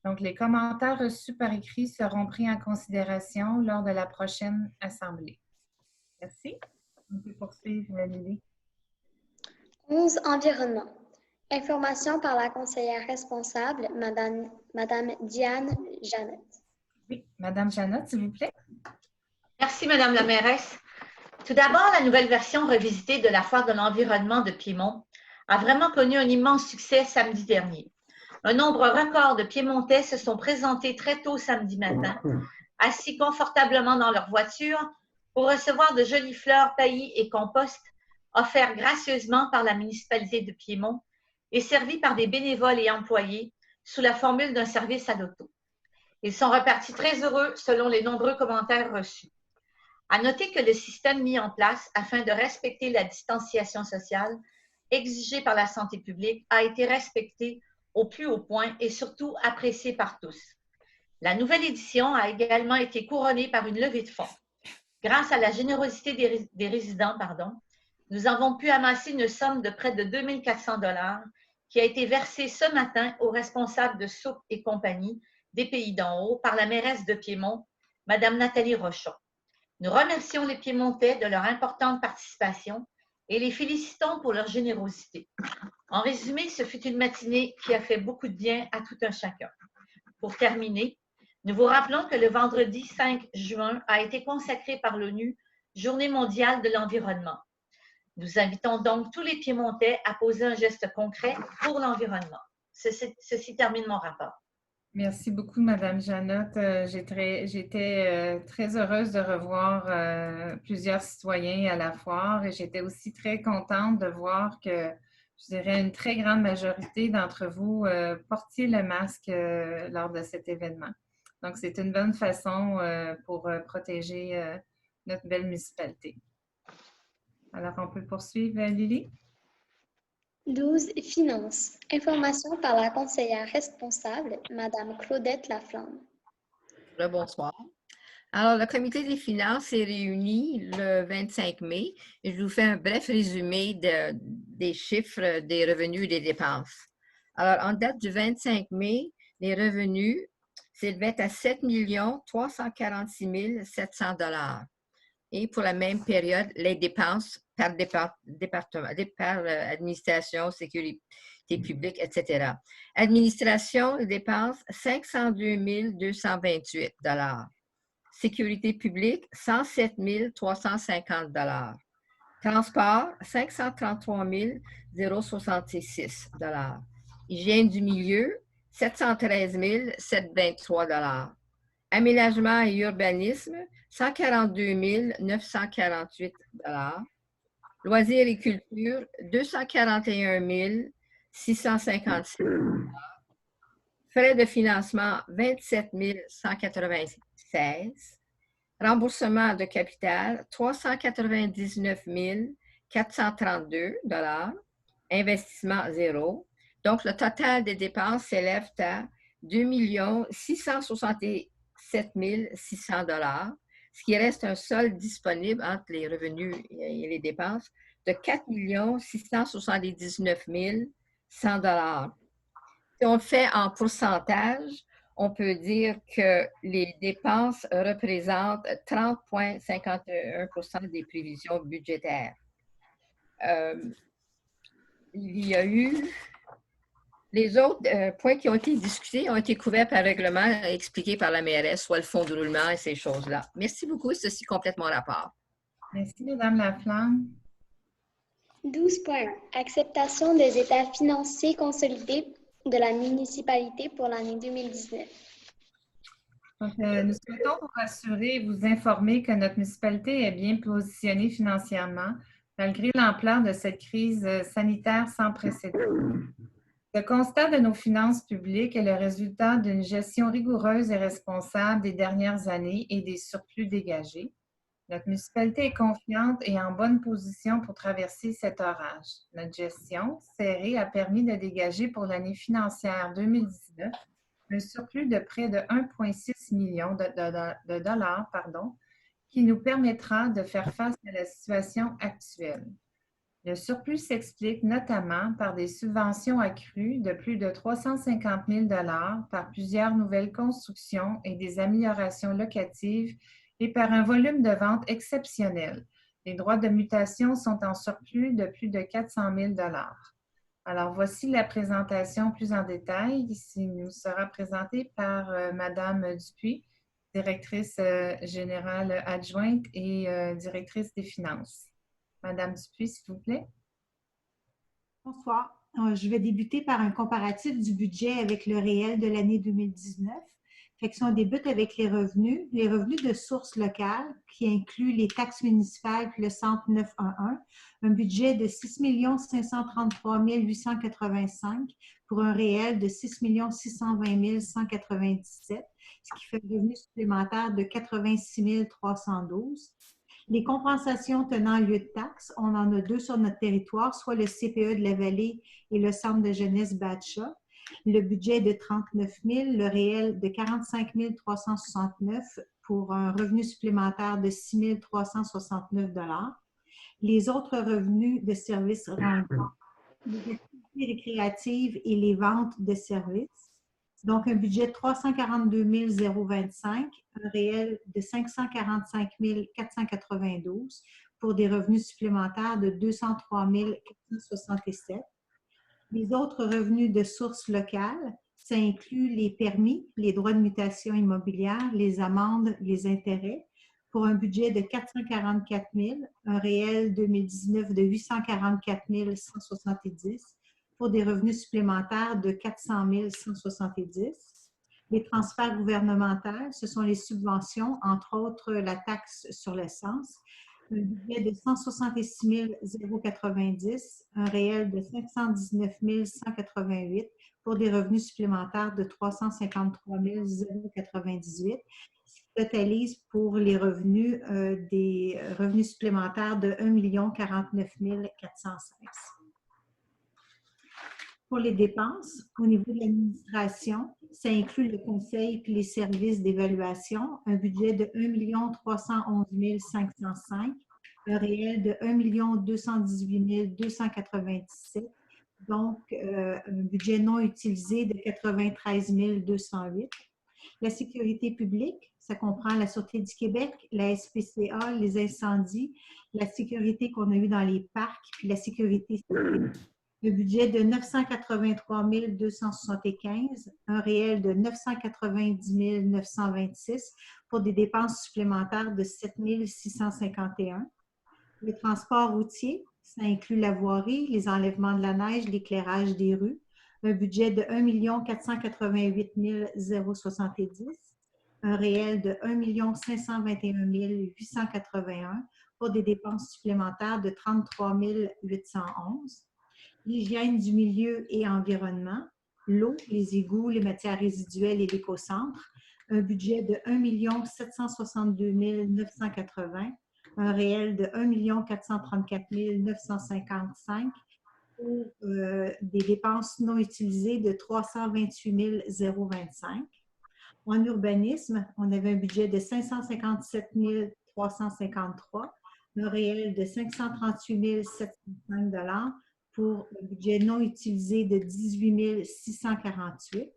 Donc, les commentaires reçus par écrit seront pris en considération lors de la prochaine assemblée. Merci. On peut poursuivre, Lily. 11. Environnement. Information par la conseillère responsable, Madame Diane Janot. Oui, Madame Janot, s'il vous plaît. Merci, Madame la mairesse. Tout d'abord, la nouvelle version revisitée de la Foire de l'environnement de Piémont a vraiment connu un immense succès samedi dernier. Un nombre record de Piémontais se sont présentés très tôt samedi matin, assis confortablement dans leur voiture pour recevoir de jolies fleurs, paillis et compost offerts gracieusement par la municipalité de Piémont et servis par des bénévoles et employés sous la formule d'un service à l'auto. Ils sont repartis très heureux selon les nombreux commentaires reçus. À noter que le système mis en place afin de respecter la distanciation sociale exigée par la santé publique a été respecté au plus haut point et surtout apprécié par tous. La nouvelle édition a également été couronnée par une levée de fonds. Grâce à la générosité des résidents, nous avons pu amasser une somme de près de 2 400 $ qui a été versée ce matin aux responsables de Soupe et compagnie des Pays d'en haut par la mairesse de Piémont, Mme Nathalie Rochon. Nous remercions les Piémontais de leur importante participation et les félicitons pour leur générosité. En résumé, ce fut une matinée qui a fait beaucoup de bien à tout un chacun. Pour terminer, nous vous rappelons que le vendredi 5 juin a été consacré par l'ONU Journée mondiale de l'environnement. Nous invitons donc tous les Piémontais à poser un geste concret pour l'environnement. Ceci termine mon rapport. Merci beaucoup, Madame Janot. J'étais très heureuse de revoir plusieurs citoyens à la foire et j'étais aussi très contente de voir que, je dirais, une très grande majorité d'entre vous portiez le masque lors de cet événement. Donc, c'est une bonne façon pour protéger notre belle municipalité. Alors, on peut poursuivre, Lily? 12. Finances. Information par la conseillère responsable, Madame Claudette Laflamme. Bonsoir. Alors, le comité des finances s'est réuni le 25 mai et je vous fais un bref résumé des chiffres des revenus et des dépenses. Alors, en date du 25 mai, les revenus s'élevaient à 7 346 700 $. Et pour la même période, les dépenses par département, par administration, sécurité publique, etc. Administration, les dépenses, 502 228 $. Sécurité publique, 107 350 $. Transport, 533 066 $. Hygiène du milieu, 713 723 $. Aménagement et urbanisme, 142 948 $. Loisirs et culture, 241 656 $. Frais de financement, 27 196 $. Remboursement de capital, 399 432 $. Investissement, 0. Donc, le total des dépenses s'élève à 2 667 600 $, ce qui reste un solde disponible entre les revenus et les dépenses de 4 679 100 $. Si on le fait en pourcentage, on peut dire que les dépenses représentent 30,51 % des prévisions budgétaires. Il y a eu les autres points qui ont été discutés ont été couverts par règlement expliqués par la mairesse, soit le fonds de roulement et ces choses-là. Merci beaucoup. Ceci complète mon rapport. Merci, Mme Laflamme. 12.1. Acceptation des états financiers consolidés de la municipalité pour l'année 2019. Donc, nous souhaitons vous rassurer et vous informer que notre municipalité est bien positionnée financièrement, malgré l'ampleur de cette crise sanitaire sans précédent. Le constat de nos finances publiques est le résultat d'une gestion rigoureuse et responsable des dernières années et des surplus dégagés. Notre municipalité est confiante et en bonne position pour traverser cet orage. Notre gestion serrée a permis de dégager pour l'année financière 2019 un surplus de près de 1,6 million de dollars, qui nous permettra de faire face à la situation actuelle. Le surplus s'explique notamment par des subventions accrues de plus de 350 000 par plusieurs nouvelles constructions et des améliorations locatives et par un volume de vente exceptionnel. Les droits de mutation sont en surplus de plus de 400 000 Alors, voici la présentation plus en détail. Ici, nous sera présentée par Madame Dupuis, directrice générale adjointe et directrice des finances. Madame Dupuis, s'il vous plaît. Bonsoir. Je vais débuter par un comparatif du budget avec le réel de l'année 2019. Fait que si on débute avec les revenus de sources locales, qui incluent les taxes municipales et le centre 911, un budget de 6 533 885 pour un réel de 6 620 197, ce qui fait un revenu supplémentaire de 86 312. Les compensations tenant lieu de taxes, on en a deux sur notre territoire, soit le CPE de la Vallée et le Centre de jeunesse Batcha. Le budget est de 39 000, le réel de 45 369 pour un revenu supplémentaire de 6 369 Les autres revenus de services rendus, les activités récréatives et les ventes de services. Donc, un budget de 342 025, un réel de 545 492 pour des revenus supplémentaires de 203 467. Les autres revenus de sources locales, ça inclut les permis, les droits de mutation immobilière, les amendes, les intérêts, pour un budget de 444 000, un réel 2019 de 844 170 pour des revenus supplémentaires de 400 170. Les transferts gouvernementaux, ce sont les subventions, entre autres la taxe sur l'essence, un budget de 166 090, un réel de 519 188 pour des revenus supplémentaires de 353 098, ce qui totalise pour les revenus des revenus supplémentaires de 1 049 416. Pour les dépenses, au niveau de l'administration, ça inclut le conseil et les services d'évaluation, un budget de 1 311 505, un réel de 1 218 297, donc un budget non utilisé de 93 208. La sécurité publique, ça comprend la Sûreté du Québec, la SPCA, les incendies, la sécurité qu'on a eue dans les parcs, puis la sécurité civile. Le budget de 983 275, un réel de 990 926 pour des dépenses supplémentaires de 7 651. Le transport routier, ça inclut la voirie, les enlèvements de la neige, l'éclairage des rues. Un budget de 1 488 070, un réel de 1 521 881 pour des dépenses supplémentaires de 33 811. L'hygiène du milieu et environnement, l'eau, les égouts, les matières résiduelles et l'écocentre, un budget de 1 762 980, un réel de 1 434 955 pour des dépenses non utilisées de 328 025. En urbanisme, on avait un budget de 557 353, un réel de 538 705 pour un budget non utilisé de 18 648.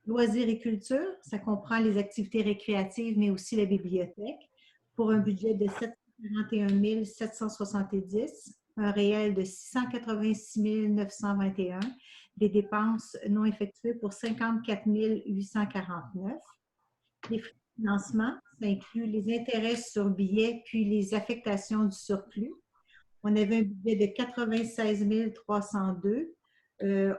Loisirs et culture, ça comprend les activités récréatives, mais aussi la bibliothèque, pour un budget de 741 770, un réel de 686 921, des dépenses non effectuées pour 54 849. Les financements, ça inclut les intérêts sur billets puis les affectations du surplus. On avait un budget de 96 302.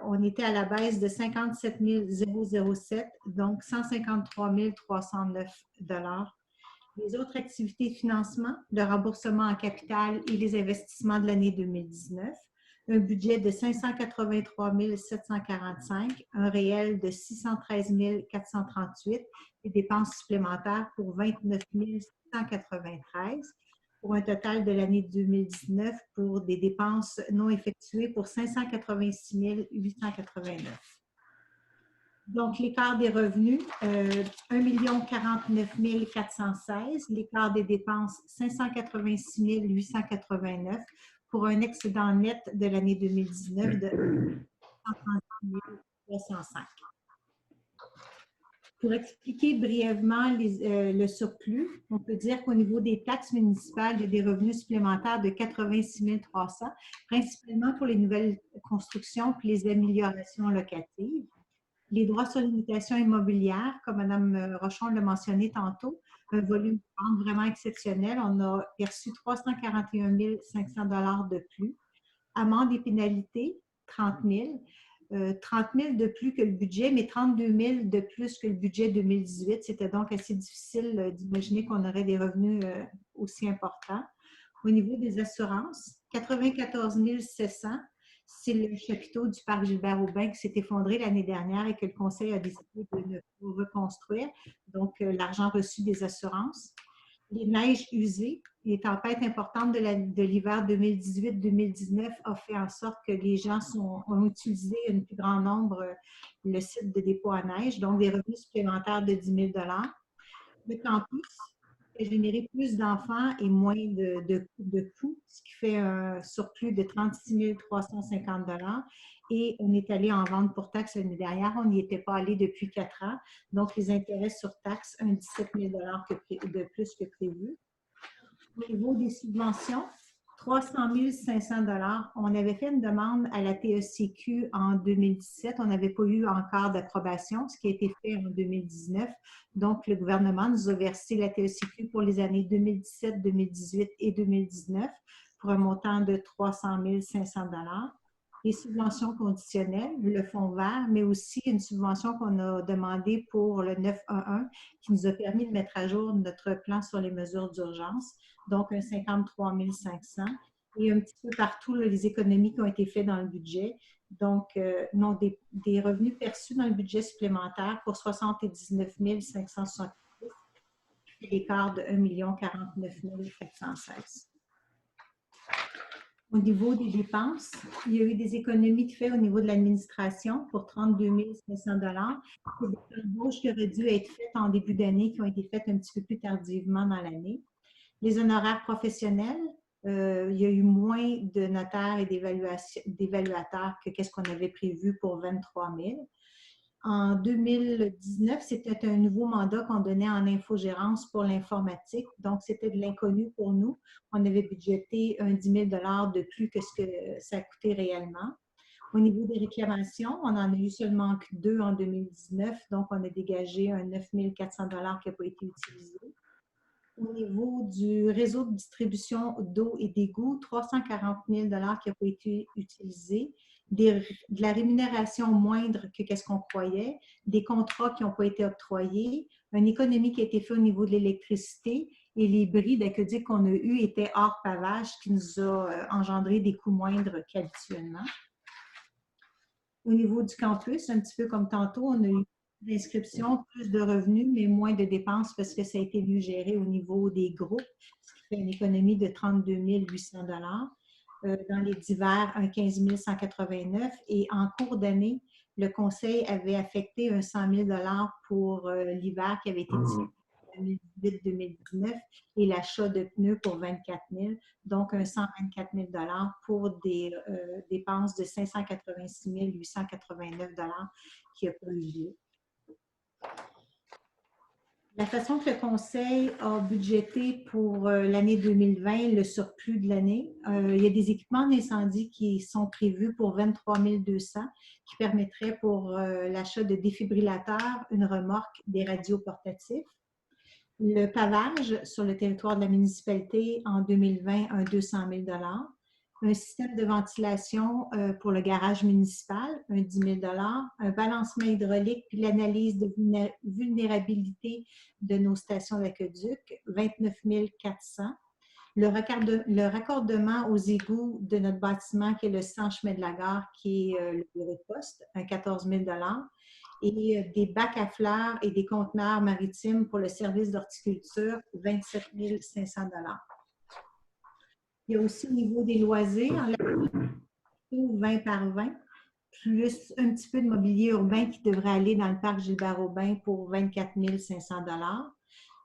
On était à la baisse de 57 007, donc 153 309 $. Les autres activités de financement, le remboursement en capital et les investissements de l'année 2019, un budget de 583 745, un réel de 613 438, et dépenses supplémentaires pour 29 193, pour un total de l'année 2019 pour des dépenses non effectuées pour 586 889. Donc, l'écart des revenus, 1 049 416. L'écart des dépenses, 586 889 pour un excédent net de l'année 2019 de 130 305. Pour expliquer brièvement le surplus, on peut dire qu'au niveau des taxes municipales, il y a des revenus supplémentaires de 86 300, principalement pour les nouvelles constructions et les améliorations locatives. Les droits sur limitation immobilière, comme Mme Rochon l'a mentionné tantôt, un volume de vente vraiment exceptionnel. On a perçu 341 500 $ de plus. Amendes et pénalités, 30 000. 30 000 de plus que le budget, mais 32 000 de plus que le budget 2018. C'était donc assez difficile d'imaginer qu'on aurait des revenus aussi importants. Au niveau des assurances, 94 700. C'est le chapiteau du parc Gilbert-Aubin qui s'est effondré l'année dernière et que le conseil a décidé de ne pas reconstruire. Donc, l'argent reçu des assurances. Les neiges usées, les tempêtes importantes de l'hiver 2018-2019 ont fait en sorte que les gens ont utilisé un plus grand nombre le site de dépôt à neige, donc des revenus supplémentaires de 10 000 $. Le campus a généré plus d'enfants et moins de coûts, ce qui fait un surplus de 36 350 $. Et on est allé en vente pour taxes l'année dernière. On n'y était pas allé depuis 4 ans. Donc, les intérêts sur taxes, un 17 000 $ de plus que prévu. Au niveau des subventions, 300 500 $. On avait fait une demande à la TECQ en 2017. On n'avait pas eu encore d'approbation, ce qui a été fait en 2019. Donc, le gouvernement nous a versé la TECQ pour les années 2017, 2018 et 2019 pour un montant de 300 500 $. Les subventions conditionnelles, le fonds vert, mais aussi une subvention qu'on a demandée pour le 911 qui nous a permis de mettre à jour notre plan sur les mesures d'urgence, donc un 53 500. Et un petit peu partout, là, les économies qui ont été faites dans le budget. Donc, non, des revenus perçus dans le budget supplémentaire pour 79 566, l'écart de 1 049 416. Au niveau des dépenses, il y a eu des économies de fait au niveau de l'administration pour 32 500 $. C'est des embauches qui auraient dû être faites en début d'année, qui ont été faites un petit peu plus tardivement dans l'année. Les honoraires professionnels, il y a eu moins de notaires et d'évaluateurs que qu'est-ce qu'on avait prévu pour 23 000. En 2019, c'était un nouveau mandat qu'on donnait en infogérance pour l'informatique. Donc, c'était de l'inconnu pour nous. On avait budgété un 10 000 $ de plus que ce que ça a coûté réellement. Au niveau des réclamations, on en a eu seulement que 2 en 2019. Donc, on a dégagé un 9 400 $ qui n'a pas été utilisé. Au niveau du réseau de distribution d'eau et d'égouts, 340 000 $ qui n'a pas été utilisé. De la rémunération moindre que qu'est-ce qu'on croyait, des contrats qui n'ont pas été octroyés, une économie qui a été faite au niveau de l'électricité et les bris d'aqueduc qu'on a eus étaient hors pavage, qui nous a engendré des coûts moindres qu'habituellement. Au niveau du campus, un petit peu comme tantôt, on a eu d'inscriptions, plus de revenus, mais moins de dépenses parce que ça a été mieux géré au niveau des groupes, ce qui fait une économie de 32 800 $. Dans les divers, un 15 189 et en cours d'année, le conseil avait affecté un 100 000 $ pour l'hiver qui avait été disponible 2018-2019 et l'achat de pneus pour 24 000, donc un 124 000 $ pour des dépenses de 586 889 $ qui n'a pas eu lieu. La façon que le conseil a budgété pour l'année 2020, le surplus de l'année, il y a des équipements d'incendie qui sont prévus pour 23 200 qui permettraient pour l'achat de défibrillateurs, une remorque, des radios portatifs. Le pavage sur le territoire de la municipalité en 2020, un 200 000 $. Un système de ventilation pour le garage municipal, un 10 000 $. Un balancement hydraulique puis l'analyse de vulnérabilité de nos stations d'aqueduc, 29 400 $. Le raccordement aux égouts de notre bâtiment, qui est le 100 chemin de la gare, qui est le bureau de poste, un 14 000 $. Et des bacs à fleurs et des conteneurs maritimes pour le service d'horticulture, 27 500 $. Il y a aussi au niveau des loisirs, 20 par 20, plus un petit peu de mobilier urbain qui devrait aller dans le parc Gilbert-Aubin pour 24 500 $.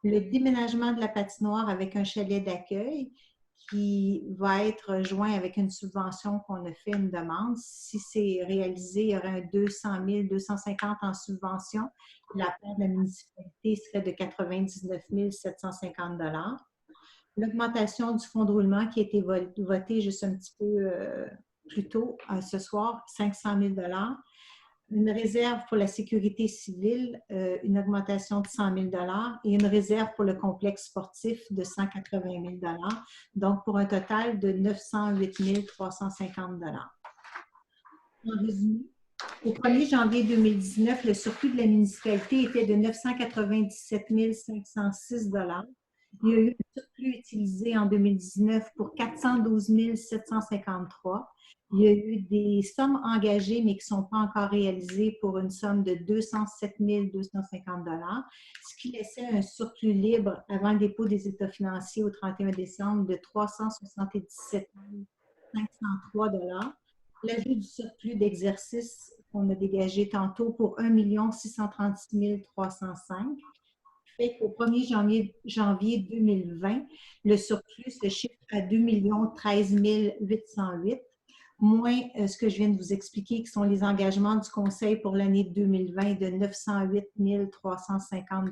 Le déménagement de la patinoire avec un chalet d'accueil qui va être joint avec une subvention qu'on a fait une demande. Si c'est réalisé, il y aurait un 200 000, 250 en subvention. La part de la municipalité serait de 99 750 $. L'augmentation du fonds de roulement qui a été voté juste un petit peu plus tôt ce soir, 500 000 $. Une réserve pour la sécurité civile, une augmentation de 100 000 $ et une réserve pour le complexe sportif de 180 000 $, donc pour un total de 908 350 $. En résumé, au 1er janvier 2019, le surplus de la municipalité était de 997 506 $. Il y a eu un surplus utilisé en 2019 pour 412 753 $. Il y a eu des sommes engagées, mais qui ne sont pas encore réalisées pour une somme de 207 250 $, ce qui laissait un surplus libre avant le dépôt des états financiers au 31 décembre de 377 503 $. L'ajout du surplus d'exercice qu'on a dégagé tantôt pour 1 636 305 fait qu'au 1er janvier 2020, le surplus se chiffre à 2 13 808, moins ce que je viens de vous expliquer, qui sont les engagements du Conseil pour l'année 2020 de 908 350 $.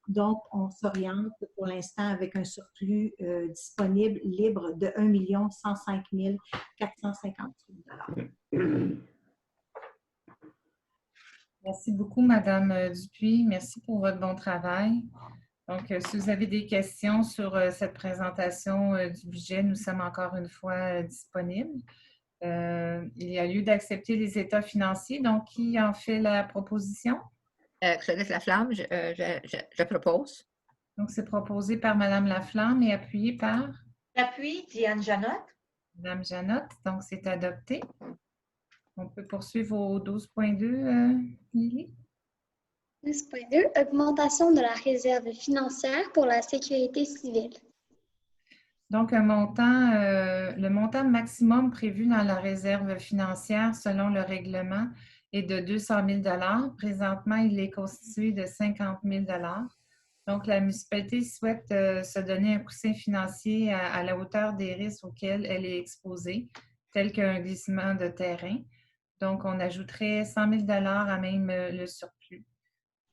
Donc, on s'oriente pour l'instant avec un surplus disponible libre de 1 105 458 $. Merci beaucoup, Madame Dupuis. Merci pour votre bon travail. Donc, si vous avez des questions sur cette présentation du budget, nous sommes encore une fois disponibles. Il y a lieu d'accepter les états financiers. Donc, qui en fait la proposition? Claudette Laflamme, je propose. Donc, c'est proposé par Madame Laflamme et appuyé par? J'appuie, Diane Janotte. Madame Janotte. Donc, c'est adopté. On peut poursuivre au 12.2, Lily? 12.2, augmentation de la réserve financière pour la sécurité civile. Donc, le montant maximum prévu dans la réserve financière selon le règlement est de 200 000 $. Présentement, il est constitué de 50 000 $. Donc, la municipalité souhaite se donner un coussin financier à la hauteur des risques auxquels elle est exposée, tels qu'un glissement de terrain. Donc, on ajouterait 100 000 $ à même le surplus,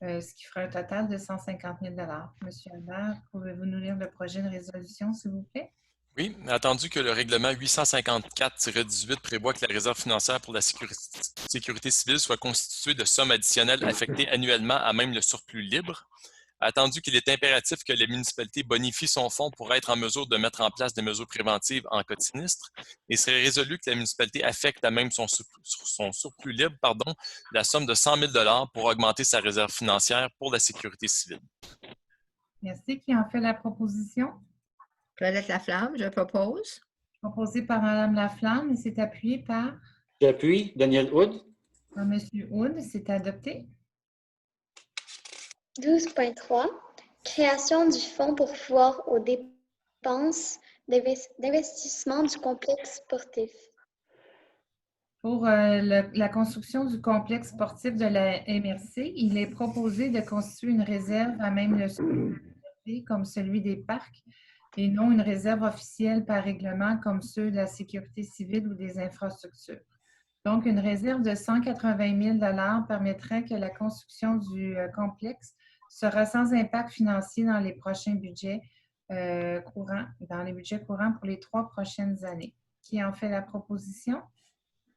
ce qui ferait un total de 150 000 $. Monsieur Albert, pouvez-vous nous lire le projet de résolution, s'il vous plaît? Oui, attendu que le règlement 854-18 prévoit que la réserve financière pour la sécurité civile soit constituée de sommes additionnelles affectées annuellement à même le surplus libre, attendu qu'il est impératif que la municipalité bonifie son fonds pour être en mesure de mettre en place des mesures préventives en cas de sinistre, et serait résolu que la municipalité affecte à même son surplus libre la somme de 100 000 $ pour augmenter sa réserve financière pour la sécurité civile. Merci. Qui en fait la proposition? Claudette Laflamme, je propose. Proposé par Mme Laflamme et c'est appuyé par? J'appuie, Daniel Hood. Par M. Hood, c'est adopté. 12.3, création du fonds pour pouvoir aux dépenses d'investissement du complexe sportif. Pour la construction du complexe sportif de la MRC, il est proposé de constituer une réserve à même le surplus comme celui des parcs et non une réserve officielle par règlement comme ceux de la sécurité civile ou des infrastructures. Donc, une réserve de 180 000 $ permettrait que la construction du complexe sera sans impact financier dans les prochains budgets courants pour les 3 prochaines années. Qui en fait la proposition?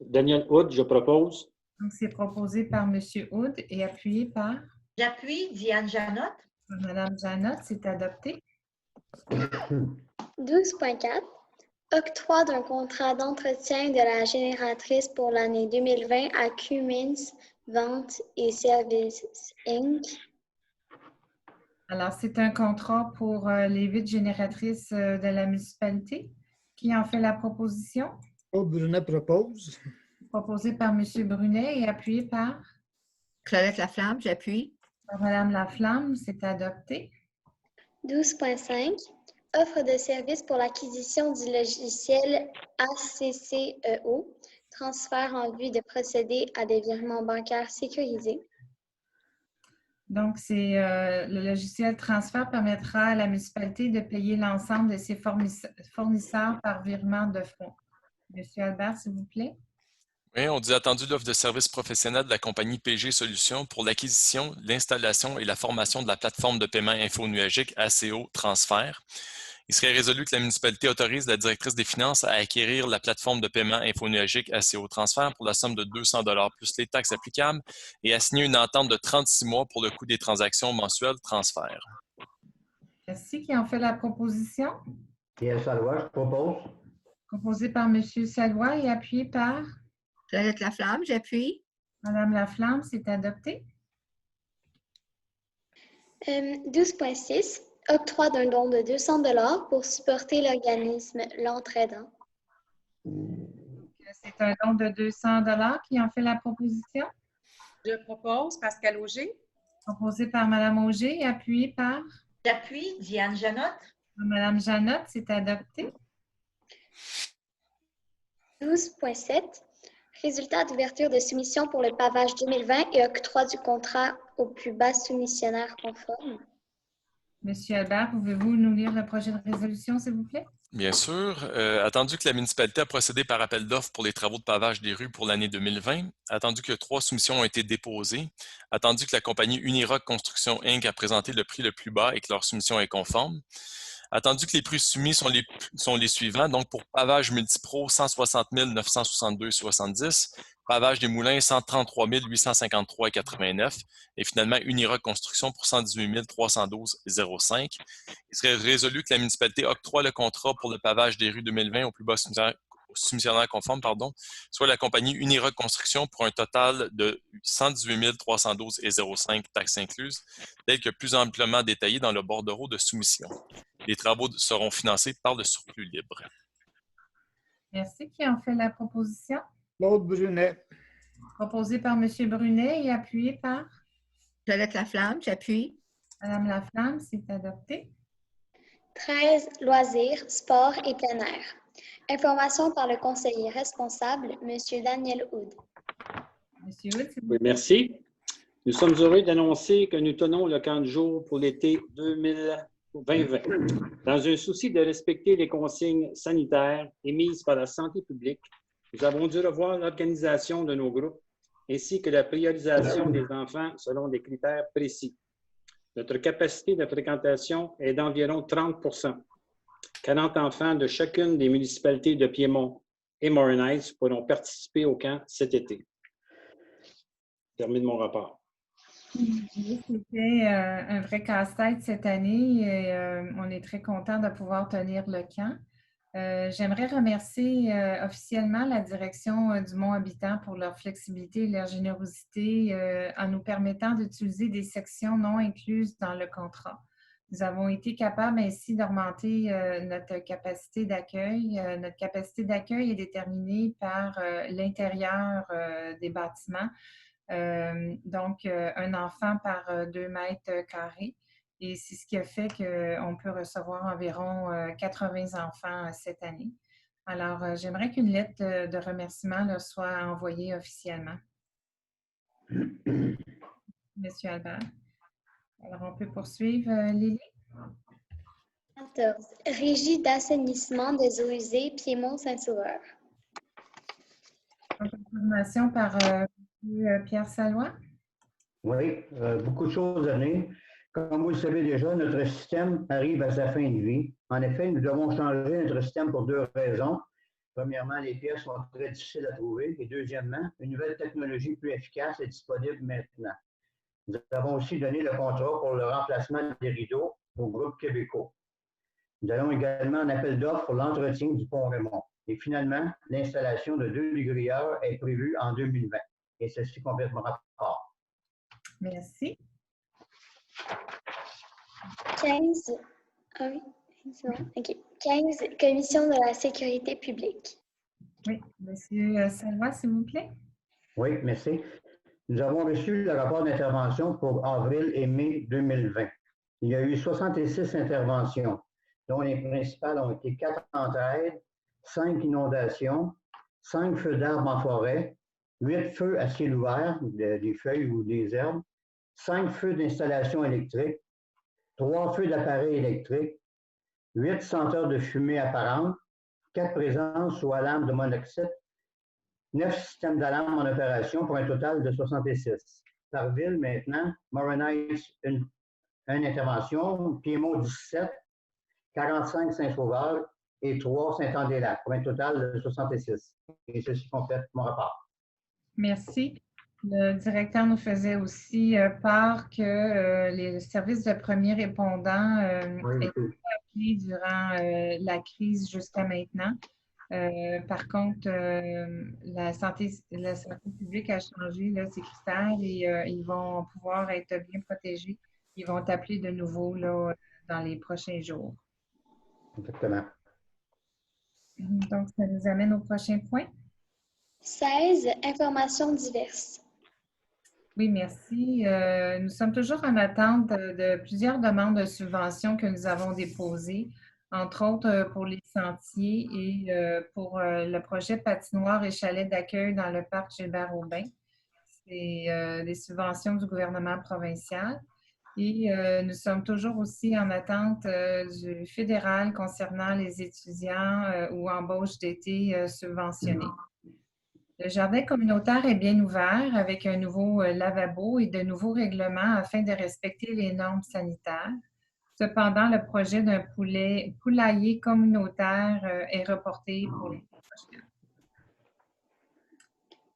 Daniel Hood, je propose. Donc, c'est proposé par M. Hood et appuyé par? J'appuie, Diane Janotte. Mme Janotte, c'est adopté. 12.4, octroi d'un contrat d'entretien de la génératrice pour l'année 2020 à Cummins Vente et Services Inc. Alors, c'est un contrat pour les 8 génératrices de la municipalité. Qui en fait la proposition? Claude Brunet propose. Proposé par M. Brunet et appuyé par? Claudette Laflamme, j'appuie. Par Mme Laflamme, c'est adopté. 12.5, offre de service pour l'acquisition du logiciel ACCEO transfert en vue de procéder à des virements bancaires sécurisés. Donc, le logiciel transfert permettra à la municipalité de payer l'ensemble de ses fournisseurs par virement de fonds. Monsieur Albert, s'il vous plaît. Oui, on dit attendu l'offre de services professionnels de la compagnie PG Solutions pour l'acquisition, l'installation et la formation de la plateforme de paiement infonuagique ACO Transfert. Il serait résolu que la municipalité autorise la directrice des finances à acquérir la plateforme de paiement infonuagique ACO Transfert pour la somme de 200 $ plus les taxes applicables et à signer une entente de 36 mois pour le coût des transactions mensuelles transfert. Merci. Qui en fait la proposition? Pierre Salois, je propose. Proposé par M. Salois et appuyé par Jeannette Laflamme, j'appuie. Mme Laflamme. C'est adopté. 12.6. Octroi d'un don de 200 $ pour supporter l'organisme L'Entraidant. C'est un don de 200 $ qui en fait la proposition. Je propose Pascal Auger. Proposé par Mme Auger et appuyé par J'appuie. Diane Janotte. Mme Janotte. C'est adopté. 12.7. Résultat d'ouverture de soumission pour le pavage 2020 et octroi du contrat au plus bas soumissionnaire conforme. Monsieur Albert, pouvez-vous nous lire le projet de résolution, s'il vous plaît? Bien sûr. Attendu que la municipalité a procédé par appel d'offres pour les travaux de pavage des rues pour l'année 2020, attendu que 3 soumissions ont été déposées, attendu que la compagnie Uniroc Construction Inc. a présenté le prix le plus bas et que leur soumission est conforme, attendu que les prix soumis sont les suivants, donc pour pavage multipro, 160 962,70, pavage des moulins, 133 853,89 et finalement Uniroc Construction pour 118 312,05. Il serait résolu que la municipalité octroie le contrat pour le pavage des rues 2020 au plus bas soumissionnaire conforme, soit la compagnie Uniroc Construction pour un total de 118 312,05 taxes incluses, tel que plus amplement détaillé dans le bordereau de soumission. Les travaux seront financés par le surplus libre. Merci. Qui en fait la proposition? Claude Brunet. Proposé par M. Brunet et appuyé par Jeannette Laflamme, j'appuie. Mme Laflamme. C'est adopté. 13. Loisirs, sport et plein air. Information par le conseiller responsable, M. Daniel Houd. Monsieur Houd, Oui, merci. Nous sommes heureux d'annoncer que nous tenons le camp de jour pour l'été 2020. Dans un souci de respecter les consignes sanitaires émises par la santé publique, nous avons dû revoir l'organisation de nos groupes ainsi que la priorisation des enfants selon des critères précis. Notre capacité de fréquentation est d'environ 30 %. 40 enfants de chacune des municipalités de Piémont et Moronites pourront participer au camp cet été. Je termine mon rapport. C'était un vrai casse-tête cette année et on est très content de pouvoir tenir le camp. J'aimerais remercier officiellement la direction du Mont Habitant pour leur flexibilité et leur générosité en nous permettant d'utiliser des sections non incluses dans le contrat. Nous avons été capables ainsi d'augmenter notre capacité d'accueil. Notre capacité d'accueil est déterminée par l'intérieur des bâtiments. Donc, un enfant par 2 mètres carrés. Et c'est ce qui a fait qu'on peut recevoir environ 80 enfants cette année. Alors, j'aimerais qu'une lettre de remerciement leur soit envoyée officiellement. Monsieur Albert. Alors, on peut poursuivre, Lily. 14. Régie d'assainissement des eaux usées Piémont-Saint-Sauveur. Information par Pierre Salois. Oui, beaucoup de choses à donner. Comme vous le savez déjà, notre système arrive à sa fin de vie. En effet, nous devons changer notre système pour 2 raisons. Premièrement, les pièces sont très difficiles à trouver. Et deuxièmement, une nouvelle technologie plus efficace est disponible maintenant. Nous avons aussi donné le contrat pour le remplacement des rideaux au groupe Québécois. Nous avons également un appel d'offres pour l'entretien du pont Raymond. Et finalement, l'installation de 2 ligrières est prévue en 2020. Et ceci complète mon rapport. Merci. 15. Ah oui, c'est bon. OK. 15. Commission de la sécurité publique. Oui, Monsieur Salois, s'il vous plaît. Oui, merci. Nous avons reçu le rapport d'intervention pour avril et mai 2020. Il y a eu 66 interventions, dont les principales ont été 4 entraides, 5 inondations, 5 feux d'arbres en forêt, 8 feux à ciel ouvert, des feuilles ou des herbes, 5 feux d'installation électrique, 3 feux d'appareils électriques, 8 senteurs de fumée apparente, 4 présences ou alarmes de monoxyde, 9 systèmes d'alarme en opération pour un total de 66. Par ville, maintenant, Moronites, une intervention, Piémont 17, 45 Saint-Sauveur et 3 Saint-André-Lac, pour un total de 66. Et ceci complète mon rapport. Merci. Le directeur nous faisait aussi part que les services de premiers répondants étaient appelés durant la crise jusqu'à maintenant. Par contre, la santé publique a changé là, ses critères et ils vont pouvoir être bien protégés. Ils vont appeler de nouveau là, dans les prochains jours. Exactement. Donc, ça nous amène au prochain point. 16. Informations diverses. Oui, merci. Nous sommes toujours en attente de plusieurs demandes de subventions que nous avons déposées, entre autres pour les sentiers et pour le projet patinoire et chalet d'accueil dans le parc Gilbert-Aubin. C'est des subventions du gouvernement provincial. Et nous sommes toujours aussi en attente du fédéral concernant les étudiants ou embauches d'été subventionnés. Le jardin communautaire est bien ouvert avec un nouveau lavabo et de nouveaux règlements afin de respecter les normes sanitaires. Cependant, le projet d'un poulailler communautaire est reporté pour l'année prochaine.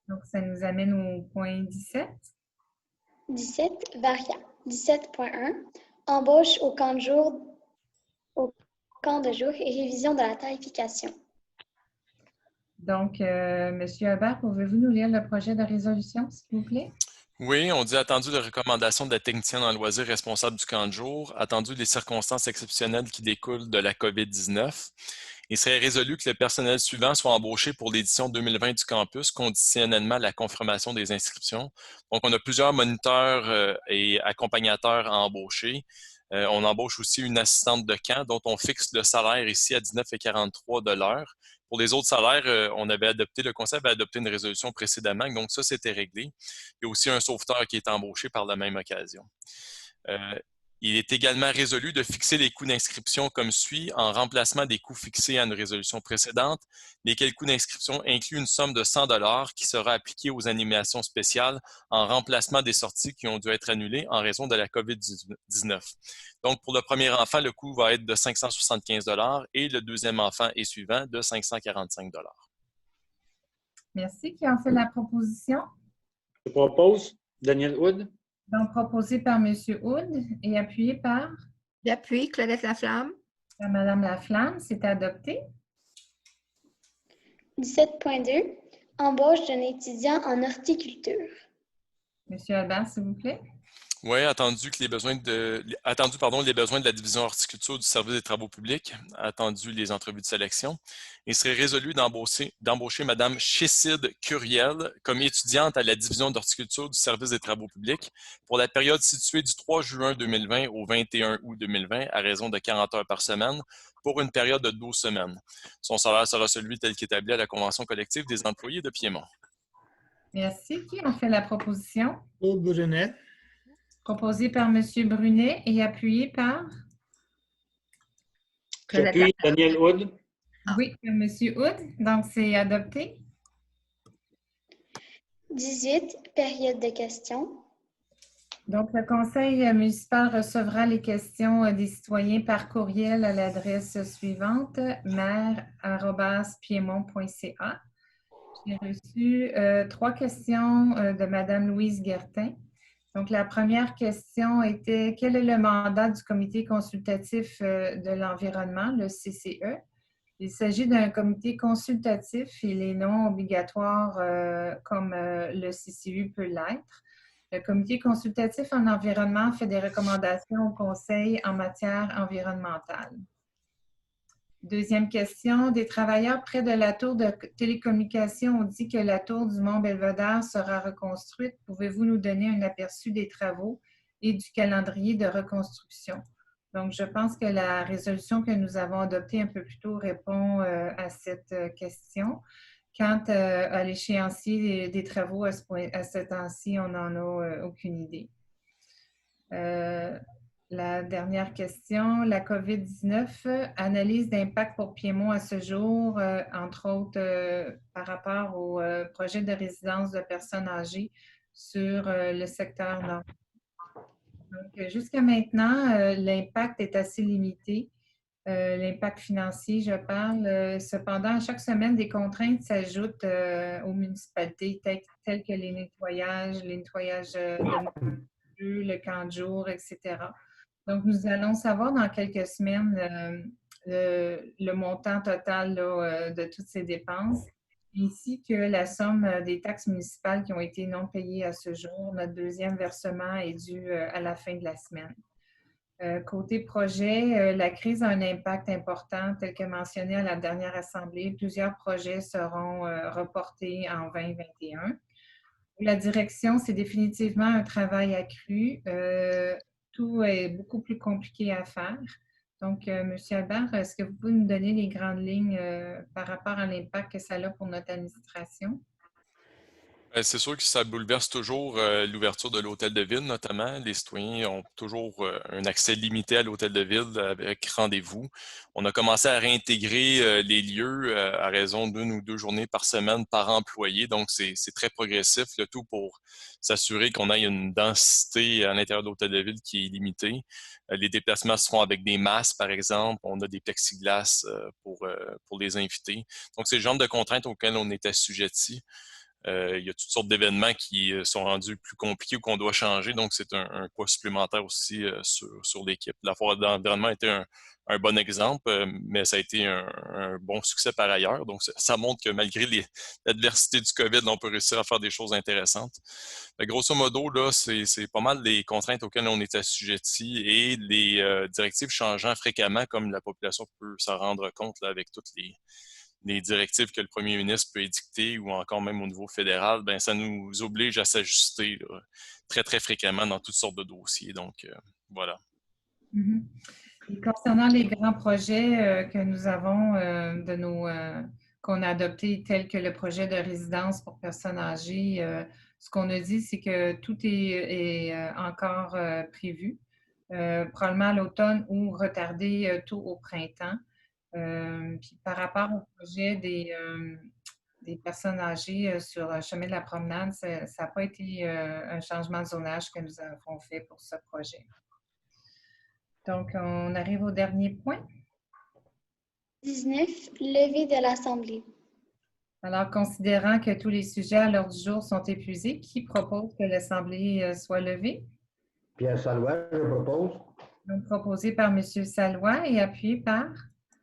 Donc, ça nous amène au point 17. 17. Variant. 17.1. Embauche au camp de jour et révision de la tarification. Donc, M. Hubert, pouvez-vous nous lire le projet de résolution, s'il vous plaît? Oui, on dit attendu les recommandations de la technicienne en loisirs responsable du camp de jour, attendu les circonstances exceptionnelles qui découlent de la COVID-19. Il serait résolu que le personnel suivant soit embauché pour l'édition 2020 du campus, conditionnellement à la confirmation des inscriptions. Donc, on a plusieurs moniteurs et accompagnateurs à embaucher. On embauche aussi une assistante de camp dont on fixe le salaire ici à 19,43 $ de l'heure. Pour les autres salaires, le conseil avait adopté une résolution précédemment, donc ça, c'était réglé. Il y a aussi un sauveteur qui est embauché par la même occasion. Il est également résolu de fixer les coûts d'inscription comme suit, en remplacement des coûts fixés à une résolution précédente, lesquels coûts d'inscription incluent une somme de 100 $ qui sera appliquée aux animations spéciales en remplacement des sorties qui ont dû être annulées en raison de la COVID-19. Donc, pour le premier enfant, le coût va être de 575 $ et le deuxième enfant et suivant de 545 $. Merci. Qui en fait la proposition? Je propose Daniel Hood. Donc, proposé par M. Hood et appuyé par? J'appuie Claudette Laflamme. Par Mme Laflamme, c'est adopté. 17.2. Embauche d'un étudiant en horticulture. M. Albert, s'il vous plaît. Oui, attendu les besoins de la division horticulture du service des travaux publics, attendu les entrevues de sélection. Il serait résolu d'embaucher Mme Chesside Curiel comme étudiante à la division d'horticulture du service des travaux publics pour la période située du 3 juin 2020 au 21 août 2020 à raison de 40 heures par semaine pour une période de 12 semaines. Son salaire sera celui tel qu'établi à la Convention collective des employés de Piémont. Merci. Qui en fait la proposition? Claude Brunet. Proposé par M. Brunet et appuyé par? J'appuie Daniel Hood. Oui, M. Hood. Donc, c'est adopté. 18. Période de questions. Donc, le conseil municipal recevra les questions des citoyens par courriel à l'adresse suivante, maire@piemont.ca. J'ai reçu 3 questions de Mme Louise Guertin. Donc, la première question était: quel est le mandat du comité consultatif de l'environnement, le CCE? Il s'agit d'un comité consultatif. Il est non obligatoire comme le CCU peut l'être. Le comité consultatif en environnement fait des recommandations au conseil en matière environnementale. Deuxième question, des travailleurs près de la tour de télécommunication ont dit que la tour du Mont-Belvedere sera reconstruite. Pouvez-vous nous donner un aperçu des travaux et du calendrier de reconstruction? Donc, je pense que la résolution que nous avons adoptée un peu plus tôt répond à cette question. quant à l'échéancier des travaux, à ce temps-ci, on n'en a aucune idée. La dernière question, la COVID-19, analyse d'impact pour Piémont à ce jour, entre autres par rapport au projet de résidence de personnes âgées sur le secteur nord. Donc, jusqu'à maintenant, l'impact est assez limité. L'impact financier, je parle. Cependant, chaque semaine, des contraintes s'ajoutent aux municipalités telles que les nettoyages de le camp de jour, etc. Donc, nous allons savoir dans quelques semaines le montant total là, de toutes ces dépenses, ainsi que la somme des taxes municipales qui ont été non payées à ce jour. Notre deuxième versement est dû à la fin de la semaine. Côté projet, la crise a un impact important, tel que mentionné à la dernière assemblée. Plusieurs projets seront reportés en 2021. La direction, c'est définitivement un travail accru. Tout est beaucoup plus compliqué à faire. Donc, M. Albert, est-ce que vous pouvez nous donner les grandes lignes par rapport à l'impact que ça a pour notre administration? C'est sûr que ça bouleverse toujours l'ouverture de l'hôtel de ville, notamment. Les citoyens ont toujours un accès limité à l'hôtel de ville avec rendez-vous. On a commencé à réintégrer les lieux à raison d'1 ou 2 journées par semaine par employé. Donc, c'est très progressif, le tout pour s'assurer qu'on ait une densité à l'intérieur de l'hôtel de ville qui est limitée. Les déplacements se font avec des masques, par exemple. On a des plexiglas pour les invités. Donc, c'est le genre de contraintes auxquelles on est assujetti. Il y a toutes sortes d'événements qui sont rendus plus compliqués ou qu'on doit changer. Donc, c'est un poids supplémentaire aussi sur l'équipe. La foire d'environnement a été un bon exemple, mais ça a été un bon succès par ailleurs. Donc, ça montre que malgré l'adversité du COVID, on peut réussir à faire des choses intéressantes. Grosso modo, là, c'est pas mal les contraintes auxquelles on est assujetti et les directives changeant fréquemment, comme la population peut s'en rendre compte là, avec toutes les directives que le premier ministre peut édicter ou encore même au niveau fédéral, ben ça nous oblige à s'ajuster très, très fréquemment dans toutes sortes de dossiers. Donc, voilà. Et concernant les grands projets que nous avons qu'on a adoptés, tels que le projet de résidence pour personnes âgées, ce qu'on a dit, c'est que tout est encore prévu, probablement à l'automne ou retardé tout au printemps. Puis par rapport au projet des personnes âgées sur le chemin de la promenade, ça n'a pas été un changement de zonage que nous avons fait pour ce projet. Donc, on arrive au dernier point. 19, levée de l'Assemblée. Alors, considérant que tous les sujets à l'ordre du jour sont épuisés, qui propose que l'Assemblée soit levée? Pierre Salois, je propose. Donc, proposé par M. Salois et appuyé par?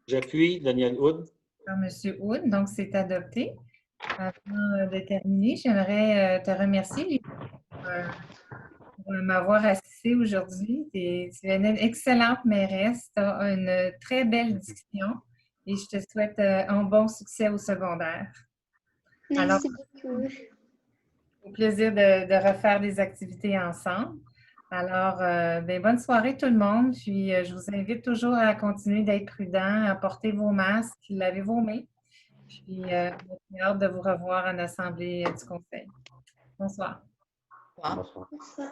J'appuie Daniel Hood. Par M. Hood. Donc, c'est adopté. Avant de terminer, j'aimerais te remercier pour m'avoir assisté aujourd'hui. Tu es une excellente mairesse. Tu as une très belle diction et je te souhaite un bon succès au secondaire. Merci beaucoup. Au plaisir de refaire des activités ensemble. Alors, bonne soirée tout le monde. Puis, je vous invite toujours à continuer d'être prudent, à porter vos masques, laver vos mains. Puis, j'ai hâte de vous revoir en assemblée du Conseil. Bonsoir. Bonsoir. Bonsoir.